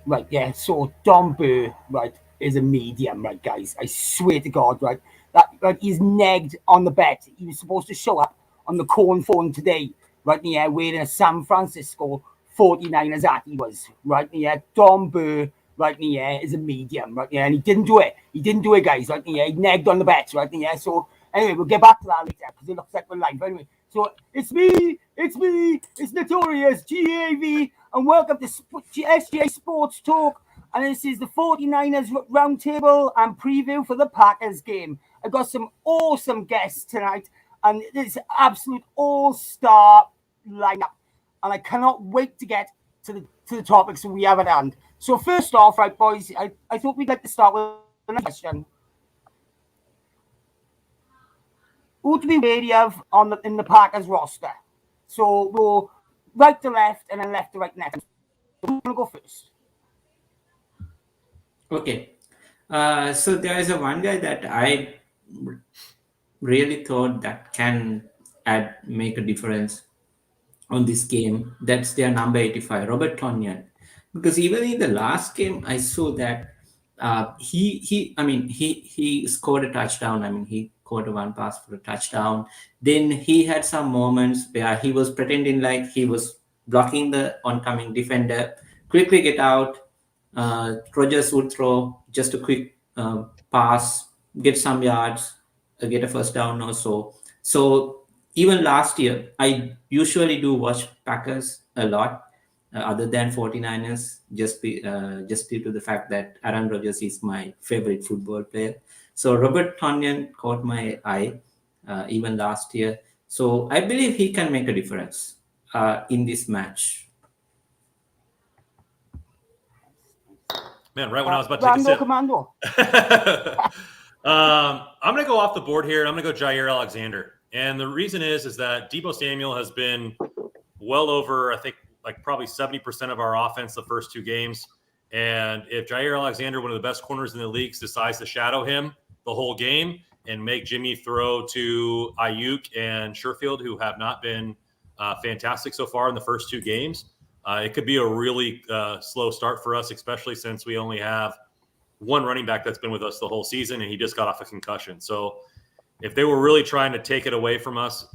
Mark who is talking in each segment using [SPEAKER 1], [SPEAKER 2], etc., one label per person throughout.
[SPEAKER 1] Right, yeah. So Don Burr, right, is a medium, right, guys. I swear to God, right, that right, he's negged on the bet. He was supposed to show up on the corn phone today, right, yeah, wearing a San Francisco 49ers hat. He was, right, yeah. Don Burr, right, yeah, is a medium, right, yeah, and he didn't do it. He didn't do it, guys, right, yeah. He negged on the bet, right, yeah. So anyway, we'll get back to that later because it looks like we're live. Anyway, so it's Notorious GAV, and welcome to SGA Sports Talk. And this is the 49ers Roundtable and preview for the Packers game. I've got some awesome guests tonight, and it's absolute all-star lineup. And I cannot wait to get to the topics we have at hand. So first off, right, boys, I thought we'd like to start with another question. Who do we wary of in the Packers roster? So we'll right to left and then left to right next. Who's going to go first?
[SPEAKER 2] Okay. So there is one guy that I really thought that can make a difference on this game. That's their number 85, Robert Tonyan. Because even in the last game, I saw that he scored a touchdown. I mean, he caught one pass for a touchdown. Then he had some moments where he was pretending like he was blocking the oncoming defender, quickly get out. Rodgers would throw just a quick pass, get some yards, get a first down or so. So even last year, I usually do watch Packers a lot, other than 49ers, just due to the fact that Aaron Rodgers is my favorite football player. So Robert Tonyan caught my eye even last year. So I believe he can make a difference in this match.
[SPEAKER 3] Man, right when I was about to take a sip.
[SPEAKER 1] Commando.
[SPEAKER 3] I'm going to go off the board here. I'm going to go Jair Alexander. And the reason is that Deebo Samuel has been well over, I think, like probably 70% of our offense the first two games. And if Jair Alexander, one of the best corners in the league, decides to shadow him the whole game and make Jimmy throw to Ayuk and Sherfield, who have not been fantastic so far in the first two games, it could be a really slow start for us, especially since we only have one running back that's been with us the whole season, and he just got off a concussion. So if they were really trying to take it away from us,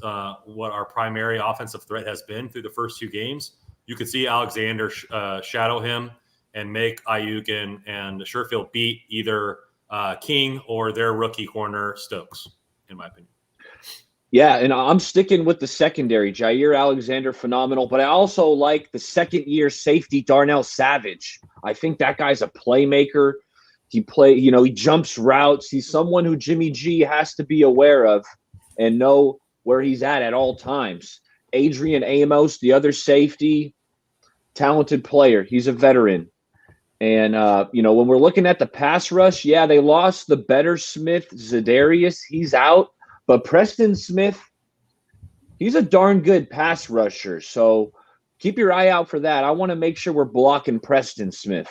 [SPEAKER 3] what our primary offensive threat has been through the first two games, you could see Alexander shadow him and make Ayuk and Sherfield beat either King or their rookie corner Stokes, in my opinion.
[SPEAKER 4] Yeah, and I'm sticking with the secondary. Jair Alexander, phenomenal. But I also like the second-year safety, Darnell Savage. I think that guy's a playmaker. He jumps routes. He's someone who Jimmy G has to be aware of and know where he's at all times. Adrian Amos, the other safety, talented player. He's a veteran. And, when we're looking at the pass rush, yeah, they lost the better Smith, Zadarius. He's out. But Preston Smith, he's a darn good pass rusher. So keep your eye out for that. I want to make sure we're blocking Preston Smith.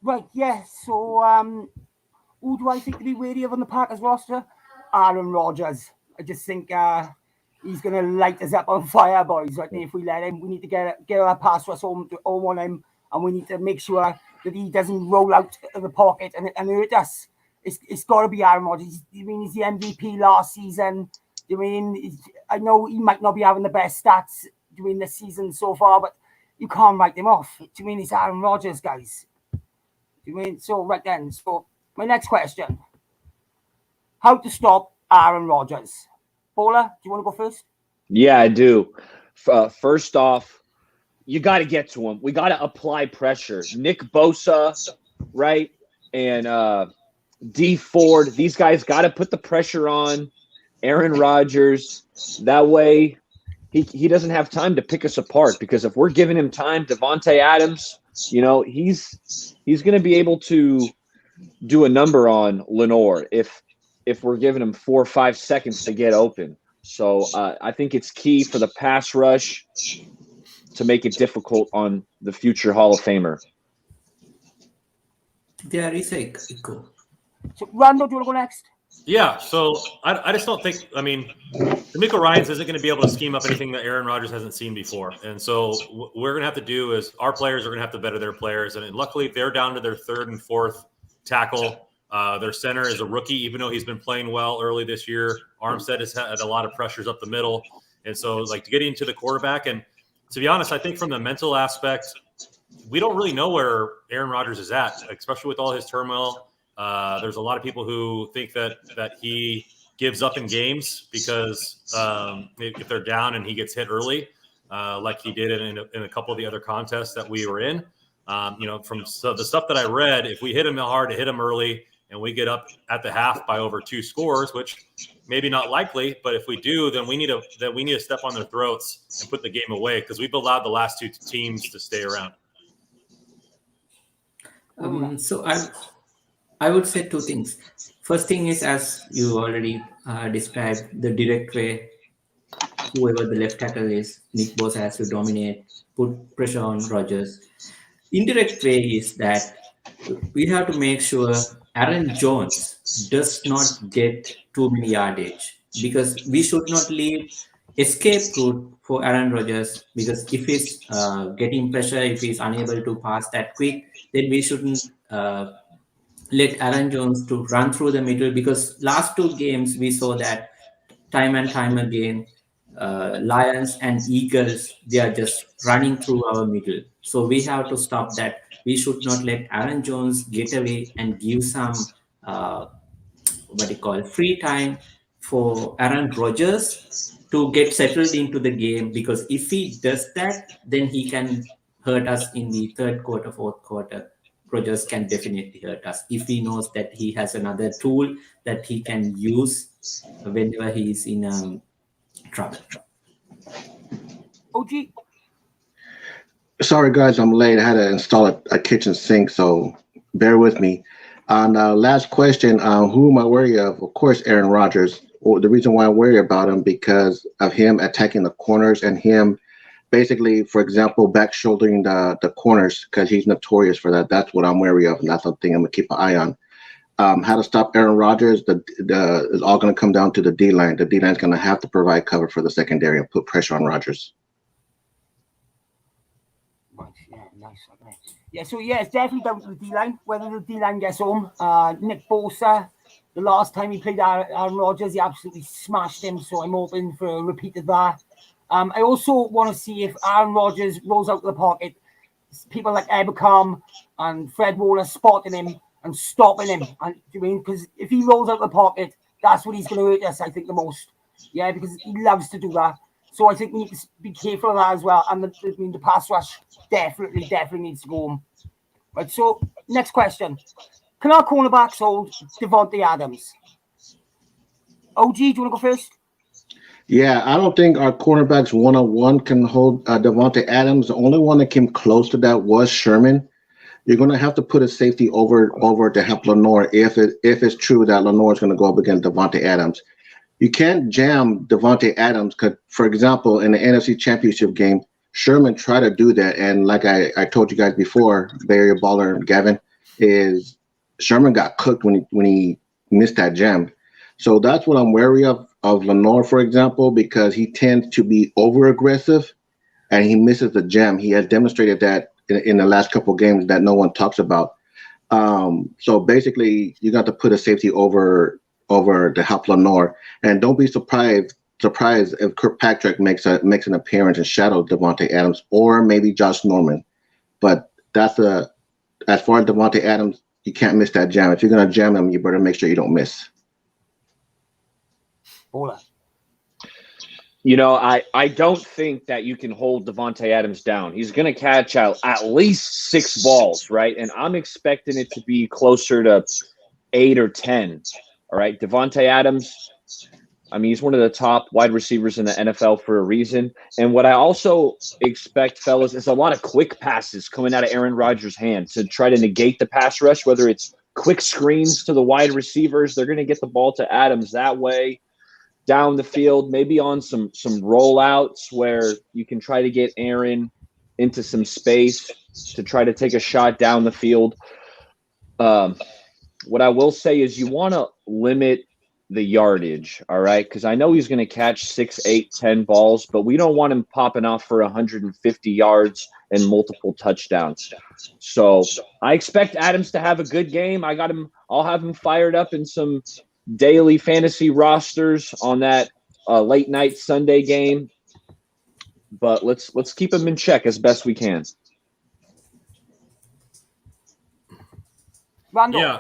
[SPEAKER 1] Right, yeah. So who do I think to be wary of on the Packers roster? Aaron Rodgers. I just think he's going to light us up on fire, boys. Right? If we let him, we need to get our pass rush home on him, and we need to make sure that he doesn't roll out of the pocket and hurt us. It's got to be Aaron Rodgers. I mean, he's the MVP last season. I mean, I know he might not be having the best stats during this season so far, but you can't write him off. I mean, it's Aaron Rodgers, guys. I mean, so right then. So my next question: how to stop Aaron Rodgers? Paula, do you want to go first?
[SPEAKER 4] Yeah, I do. First off, you got to get to him. We got to apply pressure. Nick Bosa, right, and D Ford, these guys got to put the pressure on Aaron Rodgers. That way he doesn't have time to pick us apart, because if we're giving him time, Devontae Adams, he's going to be able to do a number on Lenore if we're giving him 4 or 5 seconds to get open. So I think it's key for the pass rush to make it difficult on the future Hall of Famer.
[SPEAKER 2] There is a echo.
[SPEAKER 1] So, Rando, do you want to go next?
[SPEAKER 3] Yeah, so I just don't think. I mean, D'Amico Ryans isn't going to be able to scheme up anything that Aaron Rodgers hasn't seen before, and so what we're going to have to do is our players are going to have to better their players, and luckily they're down to their third and fourth tackle. Their center is a rookie, even though he's been playing well early this year. Armstead has had a lot of pressures up the middle, and so like getting to the quarterback. And to be honest, I think from the mental aspect, we don't really know where Aaron Rodgers is at, especially with all his turmoil. There's a lot of people who think that he gives up in games because if they're down and he gets hit early, like he did in a couple of the other contests that we were in. From the stuff that I read, if we hit him hard, to hit him early, and we get up at the half by over 2 scores, which maybe not likely, but if we do, then we need to step on their throats and put the game away because we've allowed the last 2 teams to stay around.
[SPEAKER 2] So I would say 2 things. First thing is, as you already described, the direct way, whoever the left tackle is, Nick Bosa has to dominate, put pressure on Rodgers. Indirect way is that we have to make sure Aaron Jones does not get too many yardage, because we should not leave escape route for Aaron Rodgers, because if he's getting pressure, if he's unable to pass that quick, then we shouldn't let Aaron Jones to run through the middle, because last 2 games we saw that time and time again, Lions and Eagles, they are just running through our middle. So we have to stop that. We should not let Aaron Jones get away and give some free time for Aaron Rodgers to get settled into the game, because if he does that, then he can hurt us in the third quarter, fourth quarter. Rodgers can definitely hurt us if he knows that he has another tool that he can use whenever he is in trouble.
[SPEAKER 1] OG.
[SPEAKER 5] Sorry, guys, I'm late. I had to install a kitchen sink, so bear with me. On last question, who am I worried of? Of course, Aaron Rodgers. The reason why I worry about him because of him attacking the corners and him basically, for example, back shouldering the corners, because he's notorious for that. That's what I'm wary of, and that's something I'm going to keep an eye on. How to stop Aaron Rodgers, is all going to come down to the D-line. The D-line is going to have to provide cover for the secondary and put pressure on Rodgers.
[SPEAKER 1] Right, yeah, nice. Okay. Yeah, so yeah, it's definitely down to the D-line, whether the D-line gets home. Nick Bosa, the last time he played Aaron Rodgers, he absolutely smashed him, so I'm hoping for a repeat of that. I also want to see if Aaron Rodgers rolls out of the pocket, people like Ebicom and Fred Waller spotting him and stopping him. And because if he rolls out of the pocket, that's what he's going to hurt us, I think, the most. Yeah, because he loves to do that. So I think we need to be careful of that as well. And the pass rush definitely needs to go home. Right, so next question. Can our cornerbacks hold Devontae Adams? OG, do you want to go first?
[SPEAKER 5] Yeah, I don't think our cornerbacks one-on-one can hold Devontae Adams. The only one that came close to that was Sherman. You're going to have to put a safety over to help Lenore if it's true that Lenore is going to go up against Devontae Adams. You can't jam Devontae Adams because, for example, in the NFC Championship game, Sherman tried to do that, and like I told you guys before, Barry Baller and Gavin, is Sherman got cooked when he missed that jam. So that's what I'm wary of Lenore, for example, because he tends to be over-aggressive and he misses the jam. He has demonstrated that in the last couple of games that no one talks about. So basically, you got to put a safety over to help Lenore. And don't be surprised if Kirkpatrick makes an appearance and shadow Devontae Adams or maybe Josh Norman. But as far as Devontae Adams, you can't miss that jam. If you're going to jam him, you better make sure you don't miss.
[SPEAKER 4] You know, I don't think that you can hold Devontae Adams down. He's going to catch out at least 6 balls, right? And I'm expecting it to be closer to 8 or 10. All right, Devontae Adams, I mean, he's one of the top wide receivers in the NFL for a reason. And what I also expect, fellas, is a lot of quick passes coming out of Aaron Rodgers' hand to try to negate the pass rush, whether it's quick screens to the wide receivers. They're going to get the ball to Adams that way, down the field, maybe on some rollouts where you can try to get Aaron into some space to try to take a shot down the field. What I will say is you want to limit the yardage, all right? Because I know he's going to catch 6, 8, 10 balls, but we don't want him popping off for 150 yards and multiple touchdowns. So I expect Adams to have a good game. I'll have him fired up in some daily fantasy rosters on that late night Sunday game. But let's keep him in check as best we can.
[SPEAKER 1] Randall.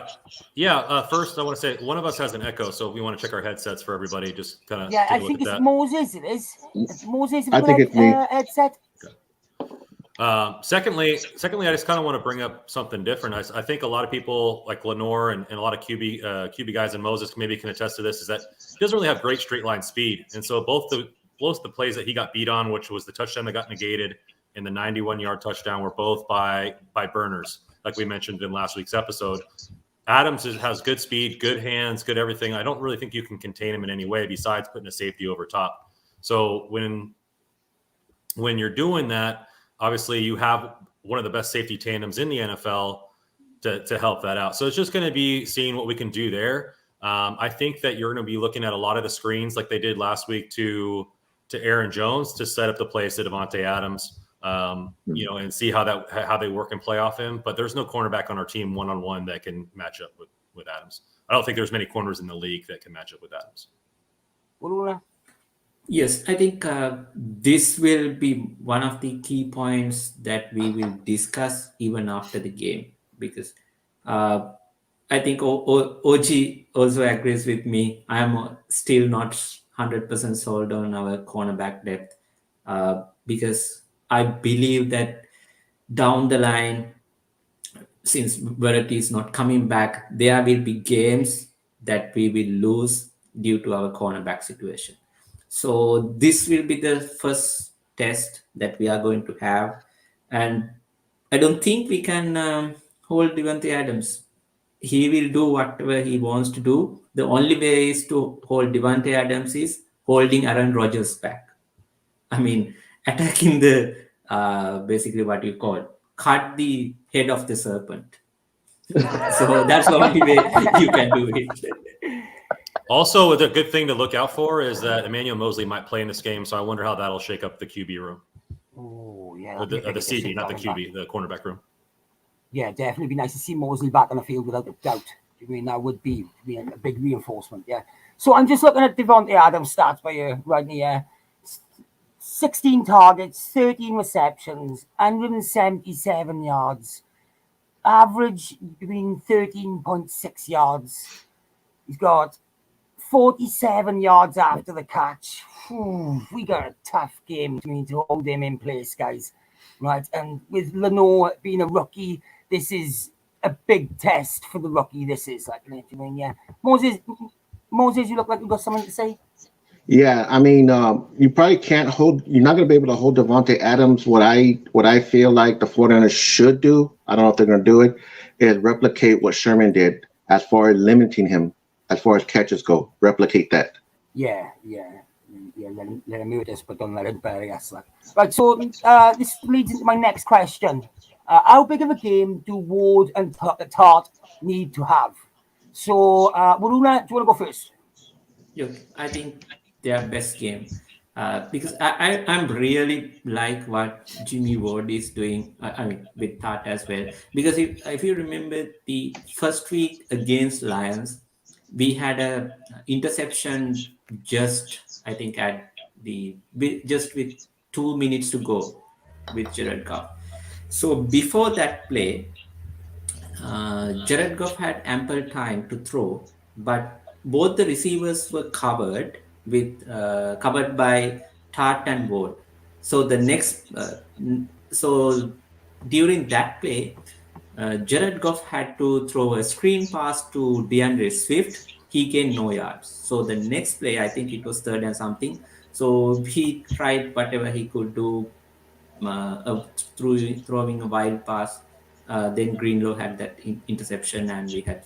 [SPEAKER 3] Yeah. First, I want to say one of us has an echo, so we want to check our headsets for everybody. Just kind of
[SPEAKER 1] I think it's Moses. It is. Moses.
[SPEAKER 5] I think it's me.
[SPEAKER 1] Headset.
[SPEAKER 3] Secondly, I just kind of want to bring up something different. I think a lot of people like Lenore and a lot of QB guys and Moses maybe can attest to this, is that he doesn't really have great straight line speed. And so both the plays that he got beat on, which was the touchdown that got negated and the 91-yard touchdown, were both by burners, like we mentioned in last week's episode. Adams has good speed, good hands, good everything. I don't really think you can contain him in any way besides putting a safety over top. So when you're doing that, obviously you have one of the best safety tandems in the NFL to help that out. So it's just going to be seeing what we can do there. I think that you're going to be looking at a lot of the screens like they did last week to Aaron Jones to set up the plays to Davante Adams, and see how they work and play off him. But there's no cornerback on our team one-on-one that can match up with Adams. I don't think there's many corners in the league that can match up with Adams.
[SPEAKER 2] Yes, I think this will be one of the key points that we will discuss even after the game, because I think OG also agrees with me. I am still not 100% sold on our cornerback depth because I believe that down the line, since Verratti is not coming back, there will be games that we will lose due to our cornerback situation. So this will be the first test that we are going to have. And I don't think we can hold Davante Adams. He will do whatever he wants to do. The only way is to hold Davante Adams is holding Aaron Rodgers back. I mean, attacking the, basically what you call, cut the head of the serpent. So that's the only way you can do it.
[SPEAKER 3] Also, the good thing to look out for is that Emmanuel Mosley might play in this game, so I wonder how that'll shake up the QB room.
[SPEAKER 1] Oh, yeah.
[SPEAKER 3] Or the CB, not the QB, the cornerback room.
[SPEAKER 1] Yeah, definitely be nice to see Mosley back on the field without a doubt. I mean, that would be a big reinforcement, yeah. So I'm just looking at Davante Adams' stats by you right here. 16 targets, 13 receptions, 177 yards. Average between 13.6 yards. He's got 47 yards after the catch. We got a tough game to hold him in place, guys. Right, and with Lenore being a rookie, this is a big test for the rookie. This is like, yeah. Moses, you look like you've got something to say.
[SPEAKER 5] Yeah, I mean, you probably can't hold. You're not going to be able to hold Davante Adams. What I feel like the 49ers should do, I don't know if they're going to do it, is replicate what Sherman did as far as limiting him, as far as catches go. Replicate that.
[SPEAKER 1] Yeah. Let him move this, but don't let him bury us. Right. So this leads into my next question. How big of a game do Ward and Tart need to have? So, Waruna, do you want to go first?
[SPEAKER 2] Yeah, I think their best game. Because I'm really like what Jimmy Ward is doing, I mean, with Tart as well. Because if you remember the first week against Lions, we had a interception just, I think, just with 2 minutes to go with Jared Goff. So before that play, Jared Goff had ample time to throw, but both the receivers were covered by Tart and Ward. So so during that play, Jared Goff had to throw a screen pass to DeAndre Swift. He gained no yards. So the next play, I think it was 3rd and something. So he tried whatever he could do, throwing a wild pass. Then Greenlow had that interception, and we had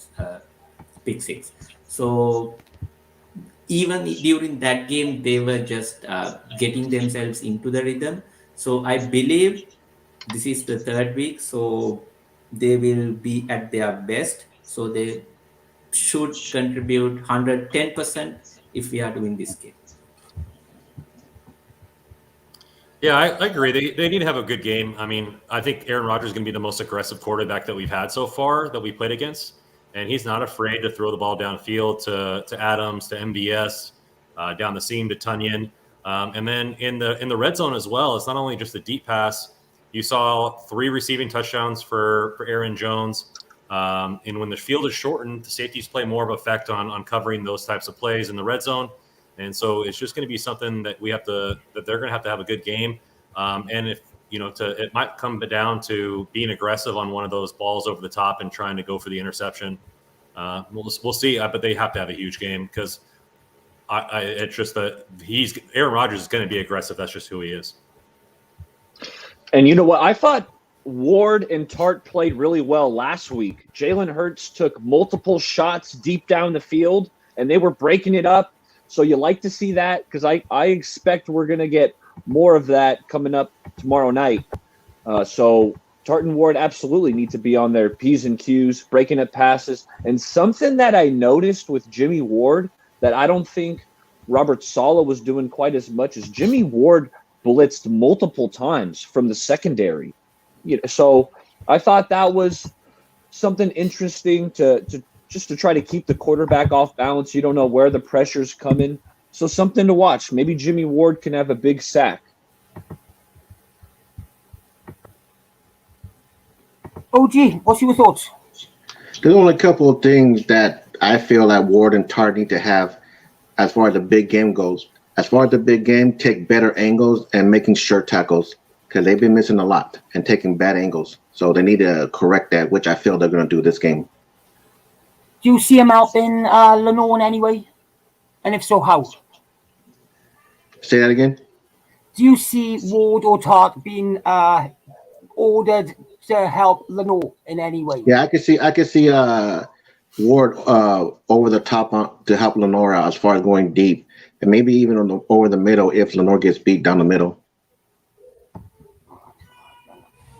[SPEAKER 2] pick 6. So even during that game, they were just getting themselves into the rhythm. So I believe this is the 3rd week, so they will be at their best. So they should contribute 110% if we are doing this game.
[SPEAKER 3] Yeah, I agree. They need to have a good game. I mean, I think Aaron Rodgers is going to be the most aggressive quarterback that we've had so far that we played against, and he's not afraid to throw the ball downfield to Adams, to MBS, down the seam to Tunyon, and then in the red zone as well. It's not only just the deep pass. You saw 3 receiving touchdowns for Aaron Jones, and when the field is shortened, the safeties play more of an effect on covering those types of plays in the red zone. And so it's just going to be something that they're going to have a good game. And if, it might come down to being aggressive on one of those balls over the top and trying to go for the interception. We'll see, but they have to have a huge game because it's just that Aaron Rodgers is going to be aggressive. That's just who he is.
[SPEAKER 4] And you know what? I thought Ward and Tart played really well last week. Jalen Hurts took multiple shots deep down the field, and they were breaking it up. So you like to see that because I expect we're going to get more of that coming up tomorrow night. So Tart and Ward absolutely need to be on their P's and Q's, breaking up passes. And something that I noticed with Jimmy Ward that I don't think Robert Saleh was doing quite as much is Jimmy Ward blitzed multiple times from the secondary. So I thought that was something interesting to try to keep the quarterback off balance. You don't know where the pressure's coming. So something to watch. Maybe Jimmy Ward can have a big sack.
[SPEAKER 1] OG, what's your thoughts?
[SPEAKER 5] There's only a couple of things that I feel that Ward and Tart need to have as far as the big game goes. As far as the big game, take better angles and making sure tackles because they've been missing a lot and taking bad angles. So they need to correct that, which I feel they're going to do this game.
[SPEAKER 1] Do you see him helping Lenore in any way? And if so, how?
[SPEAKER 5] Say that again?
[SPEAKER 1] Do you see Ward or Tart being ordered to help Lenore in any way?
[SPEAKER 5] Yeah, I can see Ward over the top to help Lenore out as far as going deep, and maybe even over the middle if Lenore gets beat down the middle.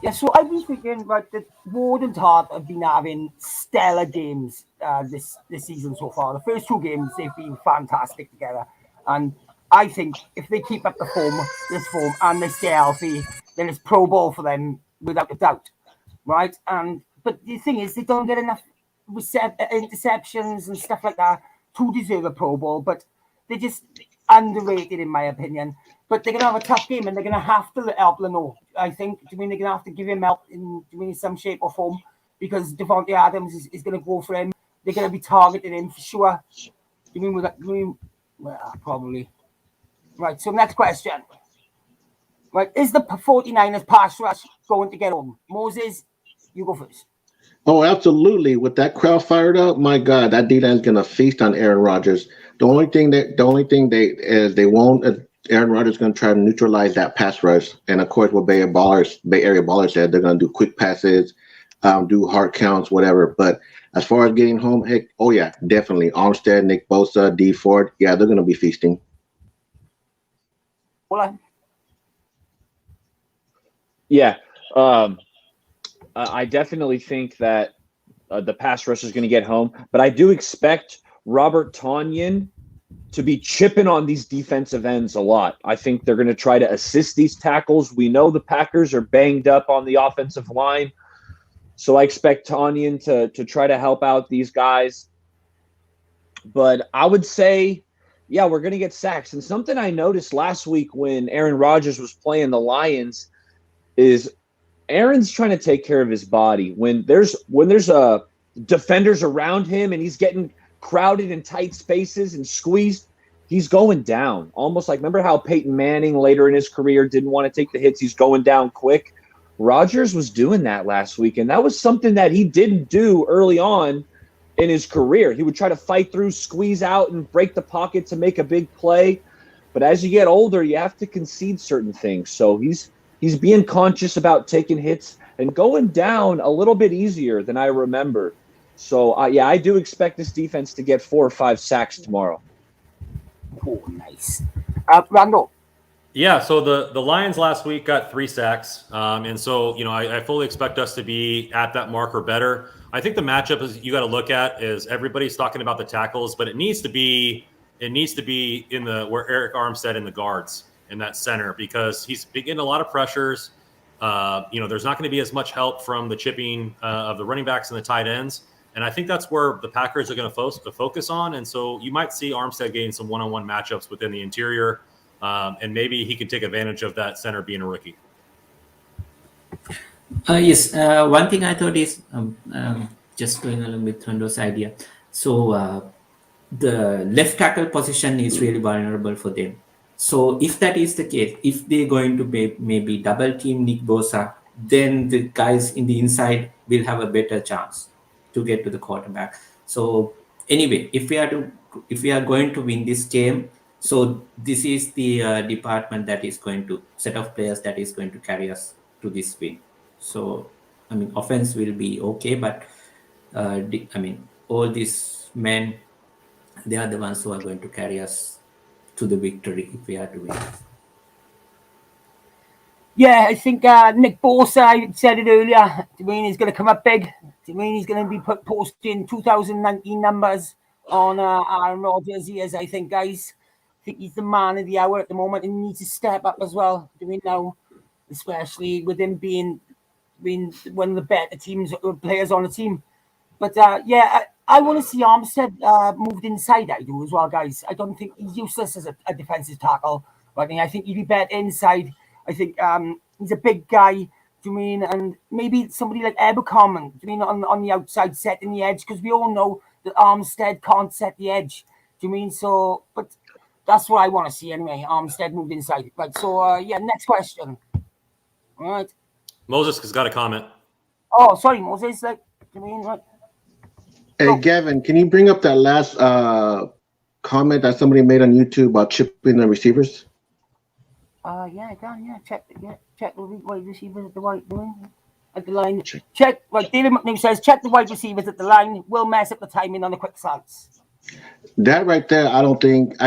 [SPEAKER 1] Yeah, so I've been thinking that Ward and Tart have been having stellar games this season so far. The first 2 games, they've been fantastic together. And I think if they keep up this form, and they stay healthy, then it's Pro Bowl for them without a doubt, right? But the thing is, they don't get enough interceptions and stuff like that to deserve a Pro Bowl, but they're just underrated in my opinion. But they're going to have a tough game, and they're going to have to help Lenore. I think. They're going to have to give him help in some shape or form because Devontae Adams is going to go for him. They're going to be targeting him for sure. Probably. Right, so next question. Right, is the 49ers pass rush going to get home? Moses, you go first.
[SPEAKER 5] Oh, absolutely. With that crowd fired up, my God, that D-line is going to feast on Aaron Rodgers. The only thing they won't. Aaron Rodgers is going to try to neutralize that pass rush, and of course, what Bay Area Ballers said, they're going to do quick passes, do hard counts, whatever. But as far as getting home, heck, oh yeah, definitely. Armstead, Nick Bosa, D Ford, yeah, they're going to be feasting.
[SPEAKER 4] Yeah, I definitely think that the pass rush is going to get home, but I do expect Robert Tonyan to be chipping on these defensive ends a lot. I think they're going to try to assist these tackles. We know the Packers are banged up on the offensive line, so I expect Tonyan to try to help out these guys. But I would say, yeah, we're going to get sacks. And something I noticed last week when Aaron Rodgers was playing the Lions is Aaron's trying to take care of his body. When there's defenders around him and he's getting crowded in tight spaces and squeezed, he's going down. Almost like, remember how Peyton Manning later in his career didn't want to take the hits? He's going down quick. Rodgers was doing that last week, and that was something that he didn't do early on in his career. He would try to fight through, squeeze out, and break the pocket to make a big play. But as you get older, you have to concede certain things. So he's being conscious about taking hits and going down a little bit easier than I remember. So, yeah, I do expect this defense to get 4 or 5 sacks tomorrow.
[SPEAKER 1] Oh, nice. Randall.
[SPEAKER 3] Yeah, so the Lions last week got 3 sacks. And so, I fully expect us to be at that mark or better. I think the matchup is you got to look at is everybody's talking about the tackles, but it needs to be in the where Eric Armstead in the guards in that center, because he's getting a lot of pressures. There's not going to be as much help from the chipping of the running backs and the tight ends. And I think that's where the Packers are going to focus on. And so you might see Armstead getting some one-on-one matchups within the interior. And maybe he can take advantage of that center being a rookie.
[SPEAKER 2] Yes. One thing I thought is just going along with Rondo's idea. So the left tackle position is really vulnerable for them. So if that is the case, if they're going to maybe double team Nick Bosa, then the guys in the inside will have a better chance to get to the quarterback. So anyway, if we are going to win this game, so this is the department that is going to set of players that is going to carry us to this win. So I mean, offense will be okay, but all these men, they are the ones who are going to carry us to the victory if we are to win.
[SPEAKER 1] Yeah, I think Nick Bosa, I said it earlier, he's going to come up big. He's going to be posting 2019 numbers on Aaron Rodgers' ears, I think, guys. I think he's the man of the hour at the moment, and he needs to step up as well. Now, especially with him being one of the better players on the team. But I want to see Armstead moved inside. I do as well, guys. I don't think he's useless as a defensive tackle. But I think he'd be better inside. I think he's a big guy. And maybe somebody like Abercrombie, on the outside setting the edge, because we all know that Armstead can't set the edge. So, but that's what I want to see anyway. Armstead moved inside. Right. So next question. All right.
[SPEAKER 3] Moses has got a comment.
[SPEAKER 1] Oh, sorry, Moses. Right.
[SPEAKER 5] Hey, Gavin, can you bring up that last comment that somebody made on YouTube about chipping the receivers?
[SPEAKER 1] Yeah, I can. Yeah, check the wide receivers at the line. Check. Right, David McNew says check the wide receivers at the line. Will mess up the timing on the quick slants.
[SPEAKER 5] That right there, I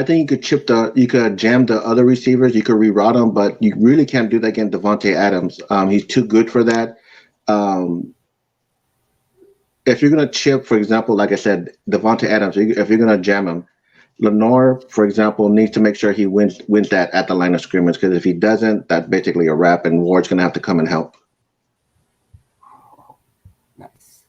[SPEAKER 5] think you could you could jam the other receivers, you could reroute them, but you really can't do that against Devontae Adams. He's too good for that. If you're gonna chip, for example, like I said, Devontae Adams, if you're gonna jam him, Lenore, for example, needs to make sure he wins that at the line of scrimmage, because if he doesn't, that's basically a wrap, and Ward's gonna have to come and help.
[SPEAKER 1] Nice.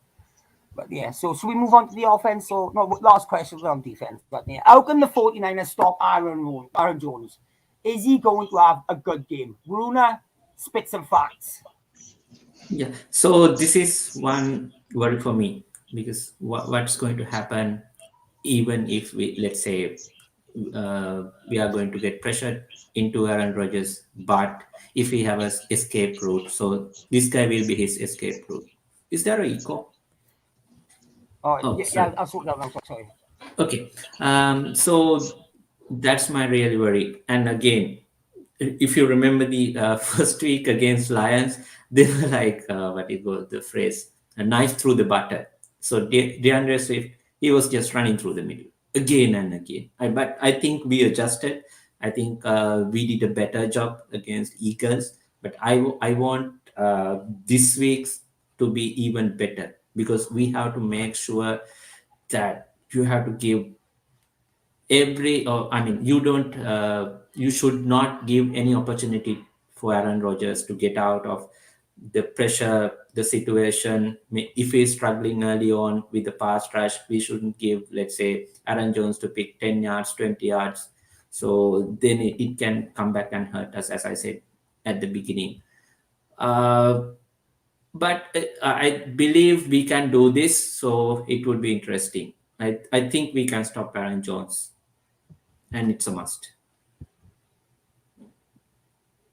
[SPEAKER 1] But yeah, so should we move on to the offense? So no, last question on defense. But yeah, how can the 49ers stop Aaron Jones? Is he going to have a good game? Bruna, spit some facts.
[SPEAKER 2] Yeah. So this is one worry for me, because what's going to happen even if let's say we are going to get pressured into Aaron Rodgers, but if we have an escape route, so this guy will be his escape route. Is there an echo?
[SPEAKER 1] Yeah, I'll sort that out. Sorry.
[SPEAKER 2] Okay. So that's my real worry. And again, if you remember the first week against Lions, they were like, what it was the phrase, a knife through the butter. So DeAndre Swift, he was just running through the middle again and again. But I think we adjusted. I think we did a better job against Eagles. But I want this week's to be even better, because we have to make sure that you have to give you should not give any opportunity for Aaron Rodgers to get out of the pressure, the situation. If he's struggling early on with the pass rush, we shouldn't give, let's say, Aaron Jones to pick 10 yards, 20 yards. So then it can come back and hurt us, as I said at the beginning. But I believe we can do this, so it would be interesting. I think we can stop Aaron Jones, and it's a must.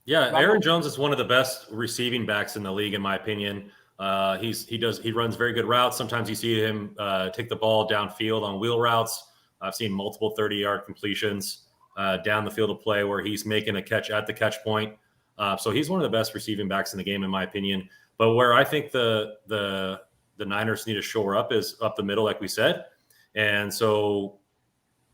[SPEAKER 3] Yeah, Aaron Jones is one of the best receiving backs in the league, in my opinion. He runs very good routes. Sometimes you see him take the ball downfield on wheel routes. I've seen multiple 30-yard completions down the field of play where he's making a catch at the catch point. So he's one of the best receiving backs in the game, in my opinion. But where I think the Niners need to shore up is up the middle, like we said. And so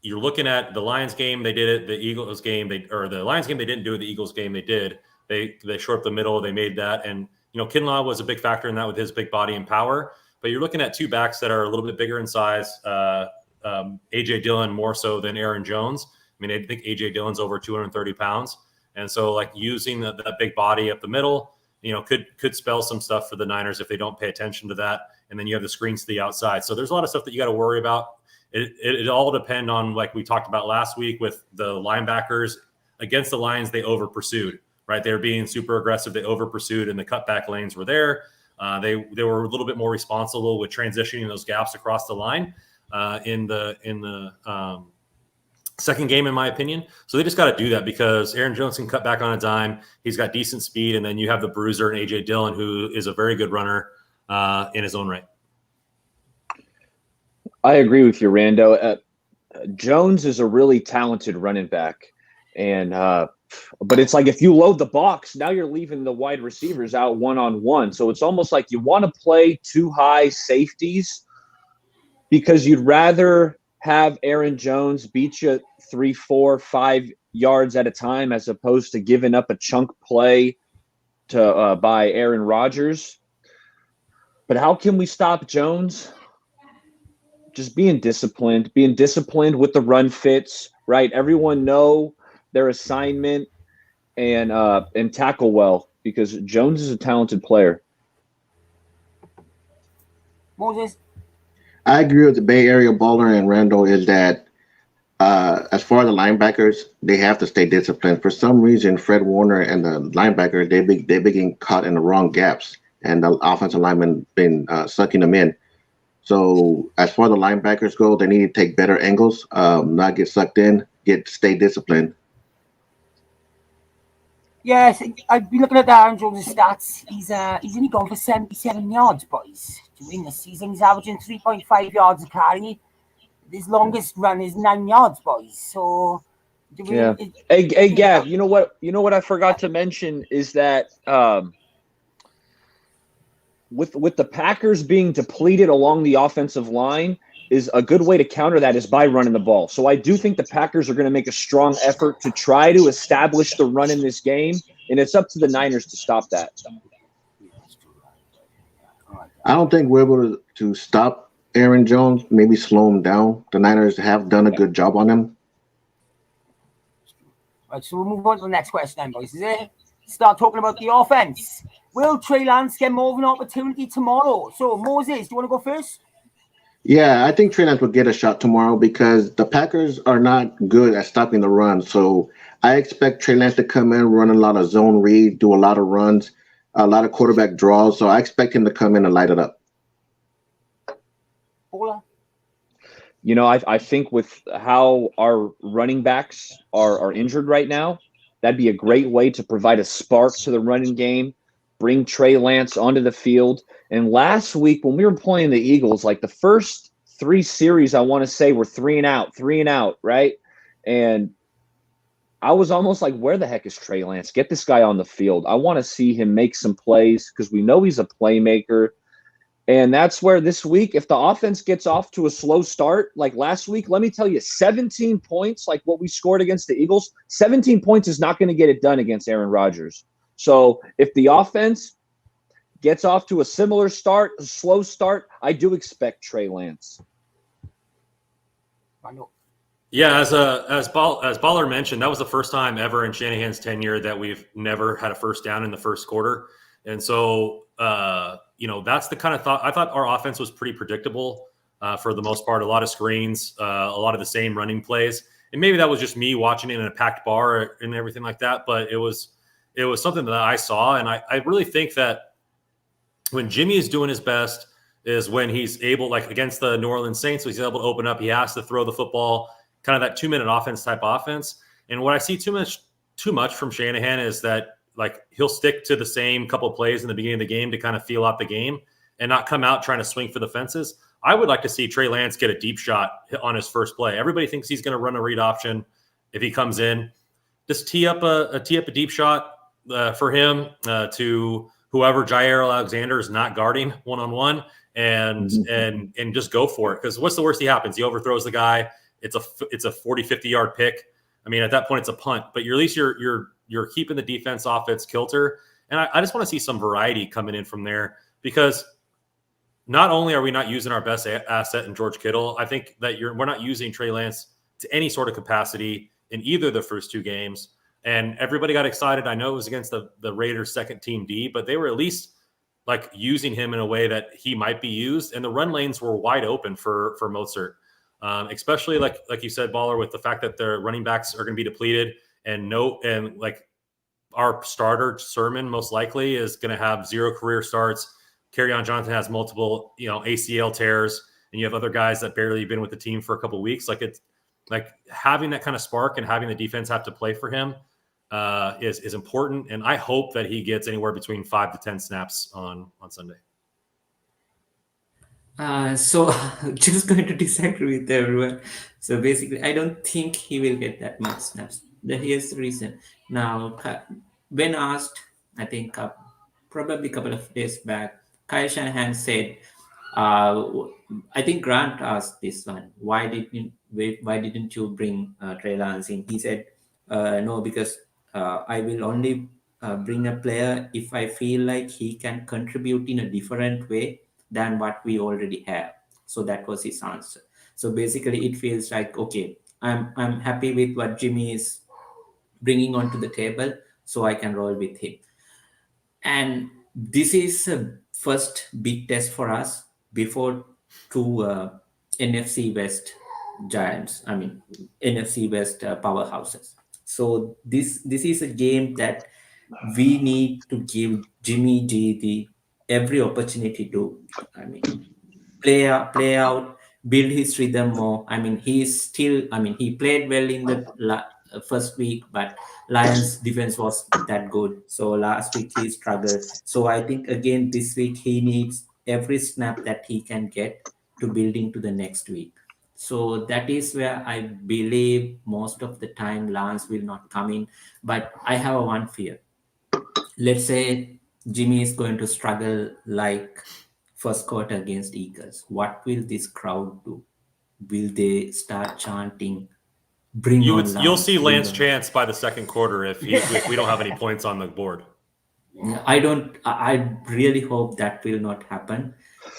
[SPEAKER 3] you're looking at the Lions game, they did it. The Eagles game, the Lions game, they didn't do it. The Eagles game, they did. They shore up the middle. They made that. And, Kinlaw was a big factor in that with his big body and power. but you're looking at two backs that are a little bit bigger in size. A.J. Dillon more so than Aaron Jones. I mean, I think A.J. Dillon's over 230 pounds. And so, like, using that big body up the middle, could spell some stuff for the Niners if they don't pay attention to that. And then you have the screens to the outside. So there's a lot of stuff that you got to worry about. It all depend on, like we talked about last week with the linebackers against the Lions, they over pursued, right? They were being super aggressive. They over pursued and the cutback lanes were there. They were a little bit more responsible with transitioning those gaps across the line in the second game, in my opinion. So they just got to do that because Aaron Jones can cut back on a dime. He's got decent speed. And then you have the bruiser and A.J. Dillon, who is a very good runner in his own right.
[SPEAKER 4] I agree with you, Rando. Jones is a really talented running back. But it's like if you load the box, now you're leaving the wide receivers out one-on-one. So it's almost like you want to play two high safeties because you'd rather have Aaron Jones beat you 3, 4, 5 yards at a time as opposed to giving up a chunk play to by Aaron Rodgers. But how can we stop Jones? Just being disciplined with the run fits, right? Everyone know their assignment and tackle well because Jones is a talented player.
[SPEAKER 1] Moses?
[SPEAKER 5] I agree with the Bay Area baller and Randall is that as far as the linebackers, they have to stay disciplined. For some reason, Fred Warner and the linebackers, they be getting caught in the wrong gaps, and the offensive linemen been sucking them in. So as far as the linebackers go, they need to take better angles, not get sucked in, stay disciplined.
[SPEAKER 1] Yes, I've been looking at Aaron Jones' stats. He's only gone for 77 yards, boys. During this season, he's averaging 3.5 yards a carry. His longest run is 9 yards, boys. So,
[SPEAKER 4] Hey, Gav. You know what I forgot to mention is that with the Packers being depleted along the offensive line, is a good way to counter that is by running the ball. So I do think the Packers are going to make a strong effort to try to establish the run in this game, and it's up to the Niners to stop that.
[SPEAKER 5] I don't think we're able to stop Aaron Jones, maybe slow him down. The Niners have done a good job on him.
[SPEAKER 1] Right, so we'll move on to the next question then, boys. Start talking about the offense. Will Trey Lance get more of an opportunity tomorrow? So, Moses, do you want to go first?
[SPEAKER 5] Yeah, I think Trey Lance will get a shot tomorrow because the Packers are not good at stopping the run. So I expect Trey Lance to come in, run a lot of zone read, do a lot of runs, a lot of quarterback draws. So I expect him to come in and light it up.
[SPEAKER 1] Paula?
[SPEAKER 4] I think with how our running backs are injured right now, that'd be a great way to provide a spark to the running game, bring Trey Lance onto the field. And last week when we were playing the Eagles, like the first 3 series, I want to say were 3 and out, right? And I was almost like, where the heck is Trey Lance? Get this guy on the field. I want to see him make some plays because we know he's a playmaker. And that's where this week, if the offense gets off to a slow start, like last week, let me tell you, 17 points, like what we scored against the Eagles, 17 points is not going to get it done against Aaron Rodgers. So if the offense gets off to a similar start, a slow start, I do expect Trey Lance.
[SPEAKER 3] Yeah, as Baller mentioned, that was the first time ever in Shanahan's tenure that we've never had a first down in the first quarter. And so, that's the kind of thought. I thought our offense was pretty predictable for the most part. A lot of screens, a lot of the same running plays. And maybe that was just me watching it in a packed bar and everything like that. But it was something that I saw. And I really think that when Jimmy is doing his best is when he's able, like against the New Orleans Saints, he's able to open up. He has to throw the football, kind of that 2-minute offense type offense. And what I see too much from Shanahan is that like he'll stick to the same couple of plays in the beginning of the game to kind of feel out the game and not come out trying to swing for the fences. I would like to see Trey Lance get a deep shot on his first play. Everybody thinks he's going to run a read option if he comes in. Just tee up a deep shot for him to whoever Jair Alexander is not guarding one-on-one and just go for it. Because what's the worst that happens? He overthrows the guy. It's a 40, 50-yard pick. I mean, at that point, it's a punt. But at least you're keeping the defense off its kilter. And I just want to see some variety coming in from there because not only are we not using our best asset in George Kittle, I think that we're not using Trey Lance to any sort of capacity in either of the first two games. And everybody got excited. I know it was against the Raiders' second team D, but they were at least like using him in a way that he might be used. And the run lanes were wide open for Mozart, especially like you said, Baller, with the fact that their running backs are going to be depleted and like our starter Sermon most likely is going to have 0 career starts. Kerryon Johnson has multiple, ACL tears, and you have other guys that barely been with the team for a couple of weeks. Like it's like having that kind of spark and having the defense have to play for him is important. And I hope that he gets anywhere between 5 to 10 snaps on Sunday.
[SPEAKER 2] So just going to disagree with everyone. So basically, I don't think he will get that much snaps. Here's the reason. Now, when asked, I think probably a couple of days back, Kyle Shanahan said, I think Grant asked this one, why didn't you bring Trey Lance in? He said, no, because I will only bring a player if I feel like he can contribute in a different way than what we already have. So that was his answer. So basically, it feels like, okay, I'm happy with what Jimmy is bringing onto the table, so I can roll with him. And this is a first big test for us before two NFC West giants. I mean, NFC West powerhouses. So this is a game that we need to give Jimmy G the every opportunity to, play out, build his rhythm more. He played well in the first week, but Lions defense was that good. So last week he struggled. So I think again this week he needs every snap that he can get to build into the next week. So that is where I believe most of the time Lance will not come in. But I have one fear. Let's say Jimmy is going to struggle like first quarter against Eagles. What will this crowd do? Will they start chanting,
[SPEAKER 3] You'll see Lance chants by the second quarter if we don't have any points on the board.
[SPEAKER 2] I really hope that will not happen,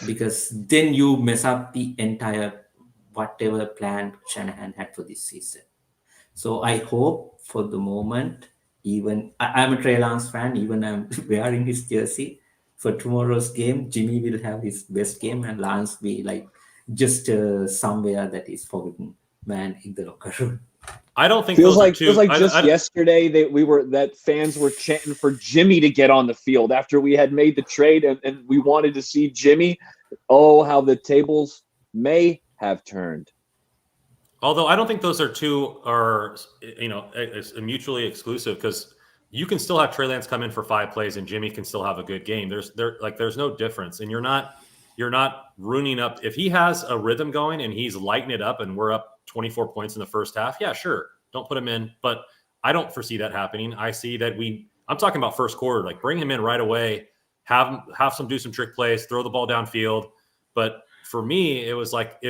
[SPEAKER 2] because then you mess up the entire whatever plan Shanahan had for this season. So I hope for the moment, even I'm a Trey Lance fan, even I'm wearing his jersey, for tomorrow's game, Jimmy will have his best game and Lance be like just somewhere that is forgotten man in the locker room.
[SPEAKER 3] I don't think
[SPEAKER 4] feels like yesterday that fans were chanting for Jimmy to get on the field after we had made the trade and we wanted to see Jimmy. Oh, how the tables may have turned.
[SPEAKER 3] Although I don't think those are mutually exclusive, because you can still have Trey Lance come in for 5 plays and Jimmy can still have a good game. There's no difference, and you're not ruining up. If he has a rhythm going and he's lighting it up and we're up 24 points in the first half, yeah, sure, don't put him in. But I don't foresee that happening. I see that I'm talking about first quarter, like bring him in right away, do some trick plays, throw the ball downfield. But for me, it was like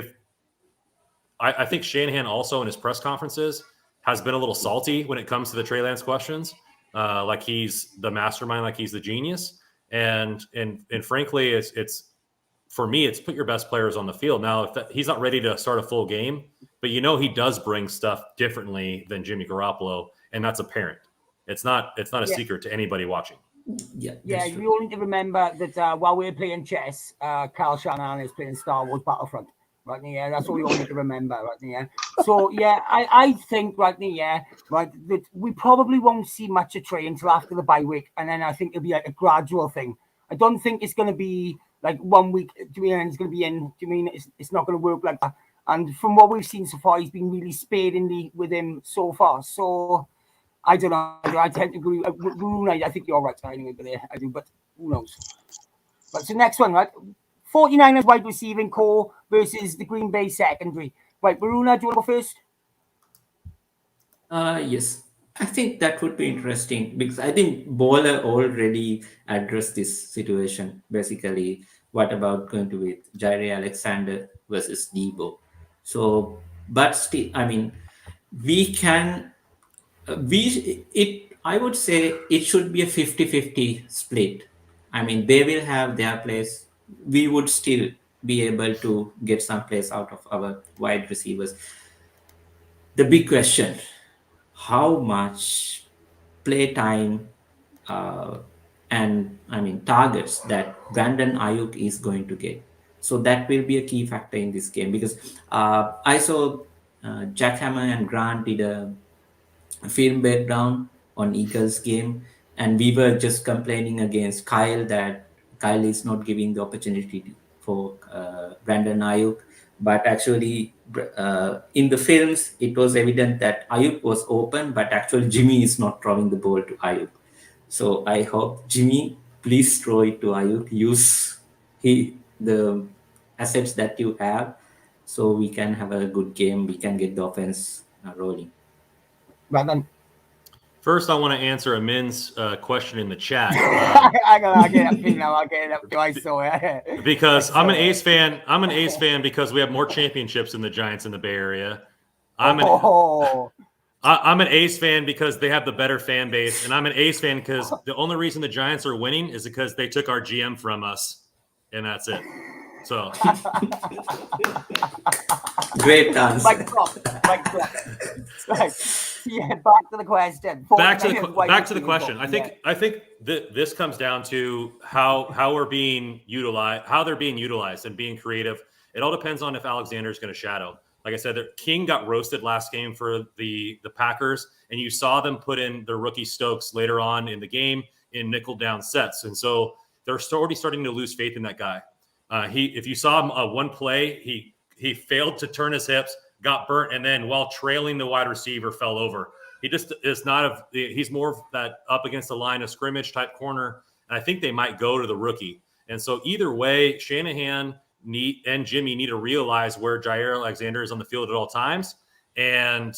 [SPEAKER 3] I think Shanahan also in his press conferences has been a little salty when it comes to the Trey Lance questions. Like he's the mastermind, like he's the genius. And frankly, it's for me, it's put your best players on the field. Now, if he's not ready to start a full game, but he does bring stuff differently than Jimmy Garoppolo, and that's apparent. It's not a secret to anybody watching.
[SPEAKER 1] Yeah, you all need to remember that while we're playing chess, Kyle Shanahan is playing Star Wars Battlefront. Right, yeah, that's all you all need to remember, right, yeah. So, yeah, I think, right, yeah, right, that we probably won't see much of Trey until after the bye week, and then I think it'll be like a gradual thing. I don't think it's going to be like 1 week, and it's going to be in. It's not going to work like that. And from what we've seen so far, he's been really sparingly with him so far. So, I don't know. I tend to agree. I think you're right, anyway, but I do, but who knows? But the next one, right? 49ers wide receiving core versus the Green Bay secondary. Right, Varuna, do you want to go first?
[SPEAKER 2] Yes. I think that would be interesting, because I think Bowler already addressed this situation. Basically, what about going to with Jaire Alexander versus Debo? So, but still, I would say it should be a 50-50 split. They will have their place we would still be able to get some plays out of our wide receivers. The big question, how much play time and targets that Brandon Ayuk is going to get. So that will be a key factor in this game, because I saw Jack Hammer and Grant did a film breakdown on Eagles game, and we were just complaining against Kyle that Kyle is not giving the opportunity for Brandon Ayuk. But actually, in the films, it was evident that Ayuk was open, but actually Jimmy is not throwing the ball to Ayuk. So I hope, Jimmy, please throw it to Ayuk. Use the assets that you have, so we can have a good game. We can get the offense rolling.
[SPEAKER 1] Brandon.
[SPEAKER 3] First, I want to answer Amin's question in the chat.
[SPEAKER 1] I'll get it up to I saw it.
[SPEAKER 3] Because I'm an Ace fan. I'm an Ace fan because we have more championships than the Giants in the Bay Area. I'm an Ace fan because they have the better fan base, and I'm an Ace fan because the only reason the Giants are winning is because they took our GM from us, and that's it. So
[SPEAKER 2] great answer.
[SPEAKER 1] Mike drop. Yeah, back to the question.
[SPEAKER 3] Back to the question. I think this comes down to how we're being utilized, how they're being utilized, and being creative. It all depends on if Alexander is going to shadow. Like I said, King got roasted last game for the Packers, and you saw them put in their rookie Stokes later on in the game in nickel down sets, and so they're already starting to lose faith in that guy. If you saw him one play, he failed to turn his hips, got burnt, and then while trailing the wide receiver, fell over. He just is not he's more of that up against the line of scrimmage type corner, and I think they might go to the rookie. And so either way, Shanahan and Jimmy need to realize where Jair Alexander is on the field at all times and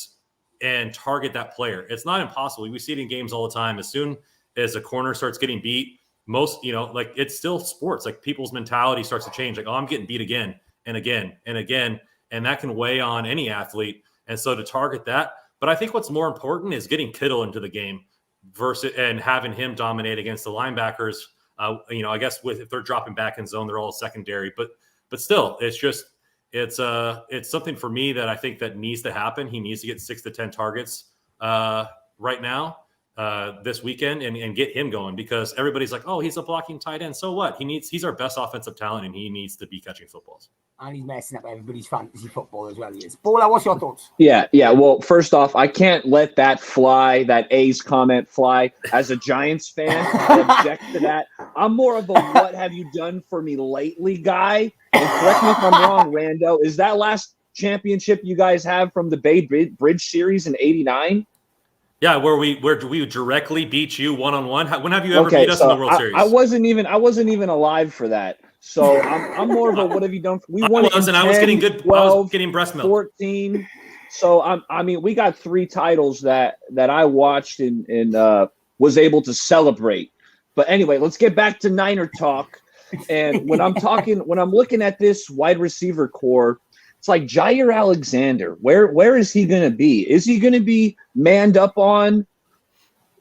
[SPEAKER 3] target that player. It's not impossible. We see it in games all the time. As soon as a corner starts getting beat, it's still sports. Like, people's mentality starts to change. Like, oh, I'm getting beat again and again and again. And that can weigh on any athlete. And so to target that. But I think what's more important is getting Kittle into the game and having him dominate against the linebackers. I guess if they're dropping back in zone, they're all secondary. But still, it's something for me that I think that needs to happen. He needs to get 6 to 10 targets right now. This weekend and get him going, because everybody's like, oh, he's a blocking tight end. So what? He's our best offensive talent, and he needs to be catching footballs.
[SPEAKER 1] And he's messing up everybody's fantasy football as well. He is. Paula, what's your thoughts?
[SPEAKER 4] Yeah. Well, first off, I can't let that A's comment fly. As a Giants fan, I object to that. I'm more of a what have you done for me lately guy. And correct me if I'm wrong, Rando. Is that last championship you guys have from the Bay Bridge series in '89?
[SPEAKER 3] Yeah, where we directly beat you one-on-one. When have you ever beat us in the World Series?
[SPEAKER 4] I wasn't even alive for that. So I'm more of a what have you done? We won. I was getting good. 12, I was getting breast milk. 14. So we got 3 titles that I watched and was able to celebrate. But anyway, let's get back to Niner talk. And when I'm looking at this wide receiver core, it's like Jair Alexander. Where is he going to be? Is he going to be manned up on